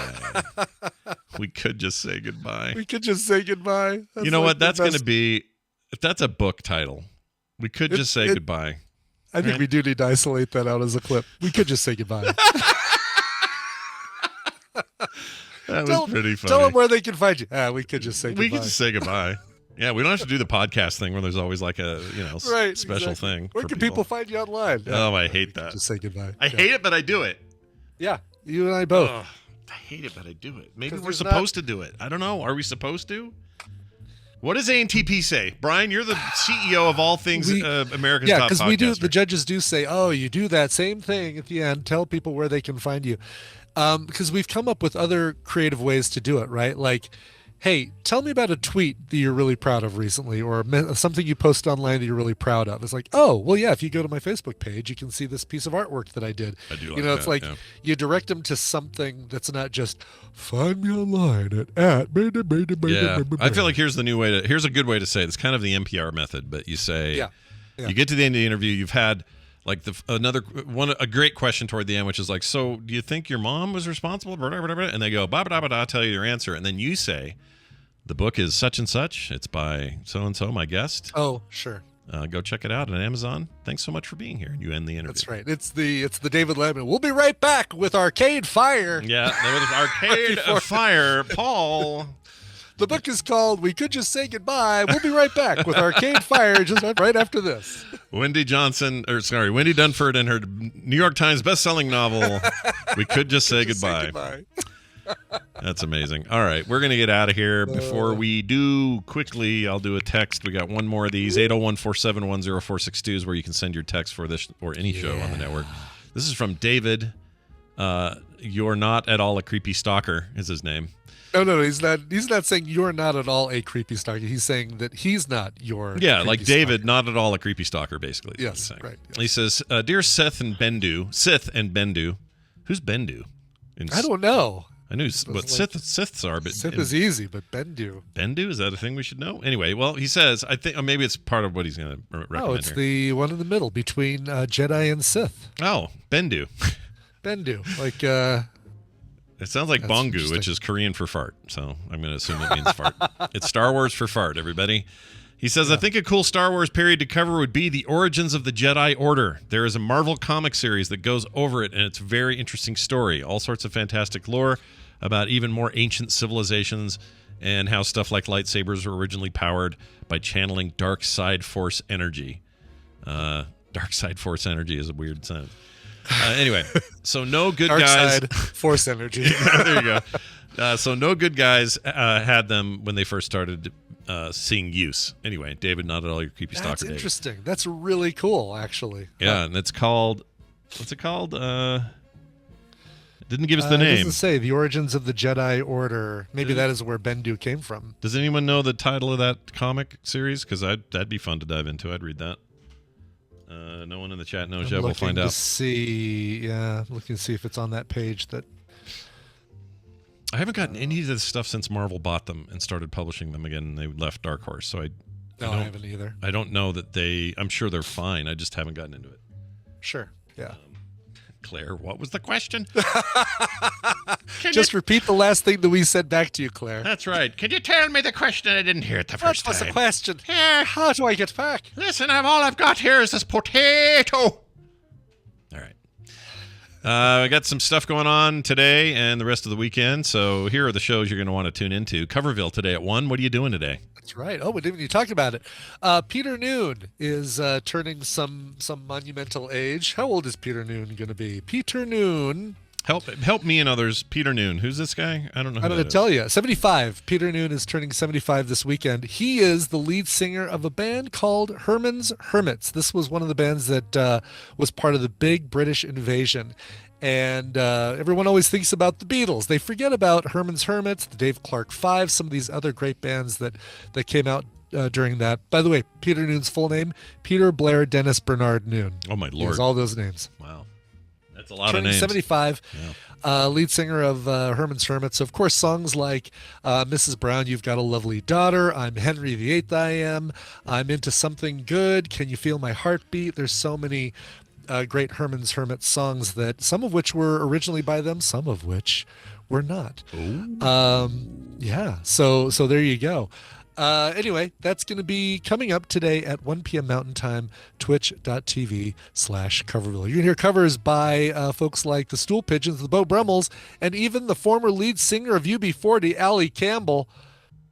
We could just say goodbye. We could just say goodbye. You know what? That's going to be, if that's a book title, we could just say goodbye. I think we do need to isolate that out as a clip. We could just say goodbye. That was pretty funny. Tell them where they can find you. We could just say goodbye. We could just say goodbye. Yeah, we don't have to do the podcast thing where there's always like a special thing. Where can people find you online? Oh, I hate that. Just say goodbye. I hate it, but I do it. Yeah, you and I both. I hate it, but I do it. Maybe we're supposed to do it. I don't know. Are we supposed to? What does ANTP say? Brian, you're the CEO of all things America's Top Podcaster. Yeah, because we do. The judges do say, oh, you do that same thing at the end. Tell people where they can find you. Because we've come up with other creative ways to do it, right? Like, hey, tell me about a tweet that you're really proud of recently, or something you post online that you're really proud of. It's like, oh, well, yeah, if you go to my Facebook page, you can see this piece of artwork that I did. I do like that, it's like you direct them to something that's not just find me online at. Yeah, I feel like here's a good way to say it. It's kind of the NPR method, but you say, you get to the end of the interview, you've had like a great question toward the end, which is like, so do you think your mom was responsible? And they go, tell you your answer. And then you say, the book is such and such. It's by so-and-so, my guest. Oh, sure. Go check it out on Amazon. Thanks so much for being here. And you end the interview. That's right. It's the David Letterman. We'll be right back with Arcade Fire. Yeah, with Arcade Fire, Paul. The book is called We Could Just Say Goodbye. We'll be right back with Arcade Fire just right after this. Wendi Dunford and her New York Times bestselling novel, We Could Just Say Goodbye. That's amazing. All right, we're going to get out of here. Before we do, quickly, I'll do a text. We got one more of these, 801-471-0462 is where you can send your text for this or any show on the network. This is from David. You're not at all a creepy stalker is his name. No, he's not saying you're not at all a creepy stalker. He's saying that he's not your like David, not at all a creepy stalker, basically. Yes, right. Yes. He says, Dear Sith and Bendu. Who's Bendu? I don't know. I knew what Siths are, but Sith is easy, but Bendu. Bendu, is that a thing we should know? Anyway, well, he says, I think maybe it's part of what he's going to recommend. Oh, it's the one in the middle between Jedi and Sith. Oh, Bendu. Bendu, like. It sounds like Bongu, which is Korean for fart. So I'm going to assume it means fart. It's Star Wars for fart, everybody. He says, I think a cool Star Wars period to cover would be the origins of the Jedi Order. There is a Marvel comic series that goes over it, and it's a very interesting story. All sorts of fantastic lore about even more ancient civilizations and how stuff like lightsabers were originally powered by channeling dark side force energy. Dark side force energy is a weird sentence. Anyway, so no good dark guys. Side force energy. There you go. So no good guys had them when they first started seeing use. Anyway, David, not at all your creepy stalker. That's interesting. That's really cool, actually. Yeah, and it's called. What's it called? Didn't give us the name. It doesn't say the origins of the Jedi Order. Maybe that is where Bendu came from. Does anyone know the title of that comic series? Because that'd be fun to dive into. I'd read that. No one in the chat knows yet. We'll find out. Looking to see if it's on that page. That I haven't gotten any of this stuff since Marvel bought them and started publishing them again. And they left Dark Horse, so I haven't either. I don't know that I'm sure they're fine. I just haven't gotten into it. Sure. Yeah. Claire, what was the question? Just repeat the last thing that we said back to you, Claire. That's right. Can you tell me the question? I didn't hear it the first time. What was the question? Here. How do I get back? Listen, all I've got here is this potato. All right. I got some stuff going on today and the rest of the weekend. So here are the shows you're going to want to tune into. Coverville today at 1. What are you doing today? That's right. Oh, we didn't even talk about it. Peter Noon is turning some monumental age. How old is Peter Noon going to be? Peter Noon. Help me and others. Peter Noon. Who's this guy? I don't know. I'm going to tell you. 75. Peter Noon is turning 75 this weekend. He is the lead singer of a band called Herman's Hermits. This was one of the bands that was part of the big British invasion. And everyone always thinks about the Beatles. They forget about Herman's Hermits, the Dave Clark Five, some of these other great bands that came out during that. By the way, Peter Noon's full name, Peter Blair Dennis Bernard Noon. Oh, my Lord. He has all those names. Wow. That's a lot of names. 75, lead singer of Herman's Hermits. So, of course, songs like Mrs. Brown, You've Got a Lovely Daughter, I'm Henry VIII, I Am, I'm Into Something Good, Can You Feel My Heartbeat? There's so many great Herman's Hermits songs that some of which were originally by them, some of which were not. So there you go. Anyway, that's going to be coming up today at 1 p.m. Mountain Time, twitch.tv/Coverville. You're going to hear covers by folks like the Stool Pigeons, the Beau Brummels, and even the former lead singer of UB40, Allie Campbell.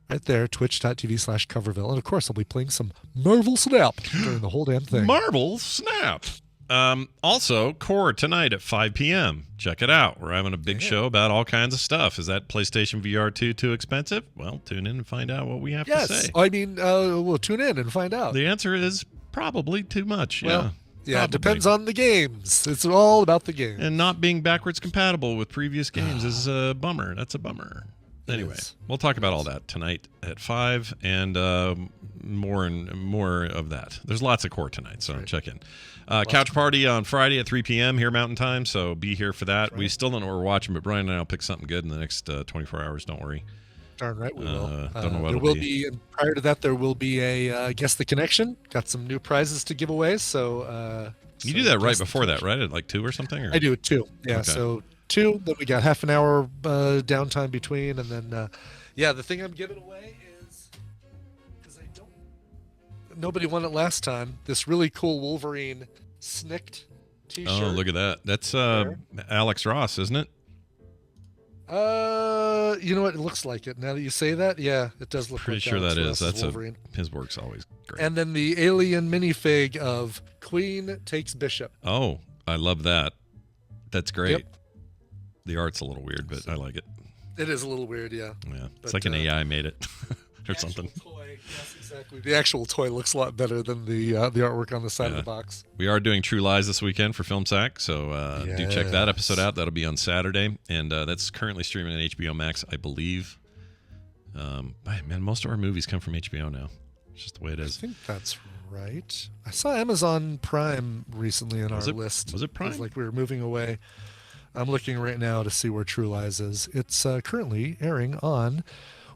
Right there, twitch.tv/Coverville. And of course, I'll be playing some Marvel Snap during the whole damn thing. Marvel Snap. Also, Core tonight at 5 p.m. Check it out. We're having a big show about all kinds of stuff. Is that PlayStation VR 2 too expensive? Well, tune in and find out what we have to say. I mean, we'll tune in and find out. The answer is probably too much. Well, it depends on the games. It's all about the game. And not being backwards compatible with previous games is a bummer. That's a bummer. Anyway, we'll talk about all that tonight at 5 and more of that. There's lots of Core tonight, so check in. Couch Party on Friday at 3 p.m. here Mountain Time, so be here for that. Right. We still don't know what we're watching, but Brian and I will pick something good in the next 24 hours. Don't worry. Darn right we will. Don't know what there will be, and prior to that, there will be a Guess the Connection. Got some new prizes to give away, so... you do that right before that, right? At like 2 or something? Or? I do it 2. Yeah, okay. So 2, then we got half an hour downtime between, and then the thing I'm giving away is, because nobody won it last time, this really cool Wolverine Snicked t-shirt. Oh, look at that. That's Alex Ross, isn't it? You know what, it looks like it now that you say that. Yeah, it does look pretty like sure Alex that Ross is. That's Wolverine. His work's always great. And then the alien minifig of Queen Takes Bishop. Oh, I love that. That's great. Yep. The art's a little weird, but I like it. It is a little weird, yeah. Yeah, it's like an AI made it or something. Toy, yes, exactly. The actual toy looks a lot better than the artwork on the side of the box. We are doing True Lies this weekend for Film Sack, so do check that episode out. That'll be on Saturday, and that's currently streaming on HBO Max, I believe. Man, most of our movies come from HBO now. It's just the way it is. I think that's right. I saw Amazon Prime recently in our list. Was it Prime? It was like we were moving away. I'm looking right now to see where True Lies is. It's currently airing on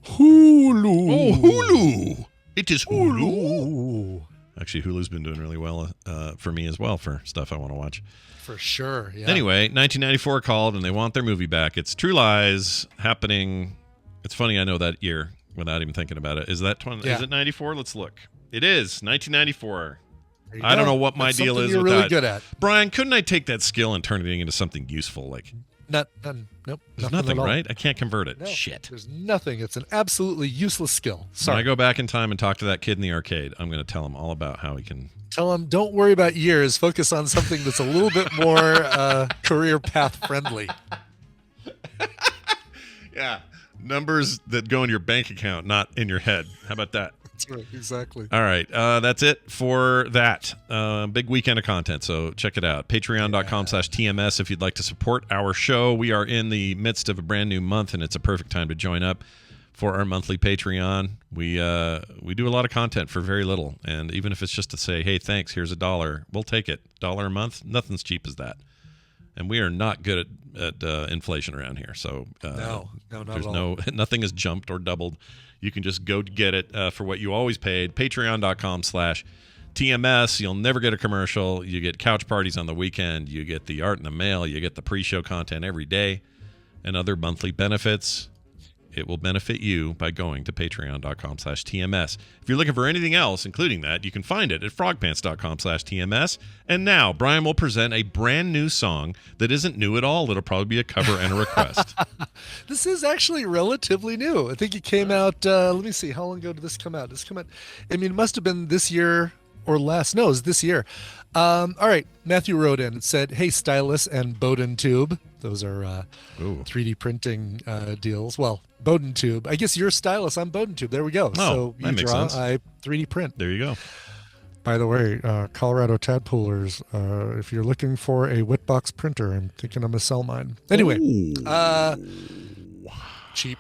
Hulu. Oh, Hulu. It is Hulu. Actually, Hulu's been doing really well for me as well for stuff I want to watch. For sure, yeah. Anyway, 1994 called, and they want their movie back. It's True Lies happening. It's funny, I know that year without even thinking about it. Is that Is it 94? Let's look. It is 1994. I don't know what my deal is you're with really that. Good at. Brian, couldn't I take that skill and turn it into something useful? Like, nope. There's nothing, right? I can't convert it. No, Shit. There's nothing. It's an absolutely useless skill. Sorry. When I go back in time and talk to that kid in the arcade, I'm going to tell him all about how he can. Tell him, don't worry about years. Focus on something that's a little bit more career path friendly. Yeah. Numbers that go in your bank account, not in your head. How about that? That's right. Exactly. All right. That's it for that. Big weekend of content, so check it out. Patreon.com/TMS if you'd like to support our show. We are in the midst of a brand new month, and it's a perfect time to join up for our monthly Patreon. We do a lot of content for very little, and even if it's just to say, hey, thanks, here's $1, we'll take it. $1 a month, nothing's cheap as that. And we are not good at inflation around here, so no, not there's at all. nothing has jumped or doubled. You can just go get it for what you always paid. Patreon.com/TMS. You'll never get a commercial. You get couch parties on the weekend. You get the art in the mail. You get the pre-show content every day and other monthly benefits. It will benefit you by going to patreon.com/TMS. If you're looking for anything else, including that, you can find it at frogpants.com/TMS. And now, Brian will present a brand new song that isn't new at all. It'll probably be a cover and a request. This is actually relatively new. I think it came out, let me see, how long ago did this come out? I mean, it must have been this year or last. No, it was this year. All right, Matthew wrote in and said, hey, Stylus and Bowden Tube. Those are 3D printing deals. Well, Bowden Tube. I guess you're Stylus, I'm Bowden Tube. There we go. So you makes draw, sense. I 3D print. There you go. By the way, Colorado Tadpoolers, if you're looking for a Whitbox printer, I'm thinking I'm going to sell mine. Anyway, cheap.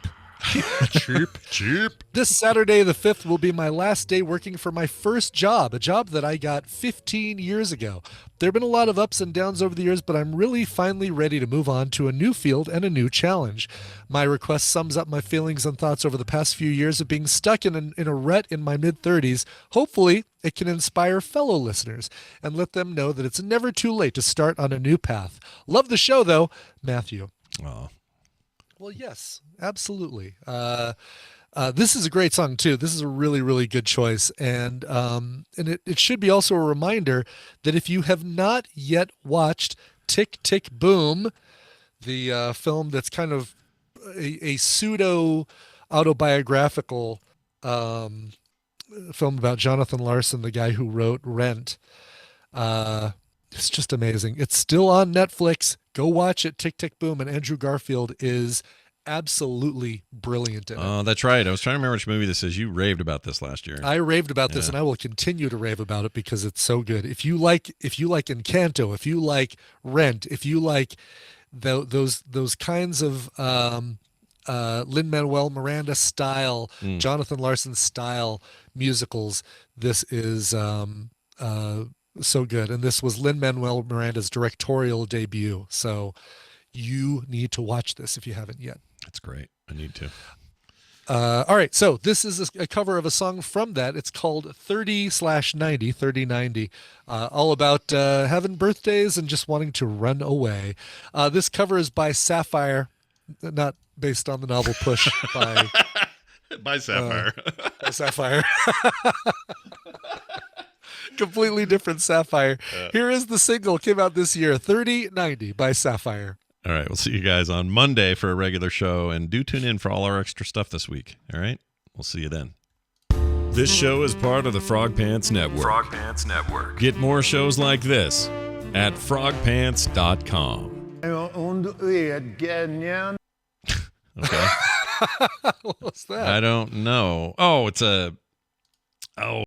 Cheap. This Saturday, the 5th, will be my last day working for my first job, a job that I got 15 years ago. There have been a lot of ups and downs over the years, but I'm really finally ready to move on to a new field and a new challenge. My request sums up my feelings and thoughts over the past few years of being stuck in a rut in my mid-30s. Hopefully, it can inspire fellow listeners and let them know that it's never too late to start on a new path. Love the show, though. Matthew. Oh. Well, yes, absolutely. This is a great song too. This is a really, really good choice, and it should be also a reminder that if you have not yet watched Tick Tick Boom, the film that's kind of a pseudo autobiographical film about Jonathan Larson, the guy who wrote Rent. It's just amazing. It's still on Netflix. Go watch it. Tick Tick Boom, and Andrew Garfield is absolutely brilliant in it. Oh, that's right. I was trying to remember which movie this is. You raved about this last year. I raved about this, and I will continue to rave about it because it's so good. If you like Encanto, if you like Rent, if you like those kinds of Lin-Manuel Miranda style, Jonathan Larson style musicals, this is so good. And this was Lin-Manuel Miranda's directorial debut. So you need to watch this if you haven't yet. That's great. I need to. All right. So this is a cover of a song from that. It's called 30/90, all about having birthdays and just wanting to run away. This cover is by Sapphire, not based on the novel Push by Sapphire. By Sapphire. Completely different Sapphire. Here is the single, came out this year, 30/90 by Sapphire. All right, we'll see you guys on Monday for a regular show, and do tune in for all our extra stuff this week. All right, we'll see you then. This show is part of the Frog Pants Network. Frog Pants Network. Get more shows like this at frogpants.com. Okay. What was that? I don't know. Oh, it's a... Oh.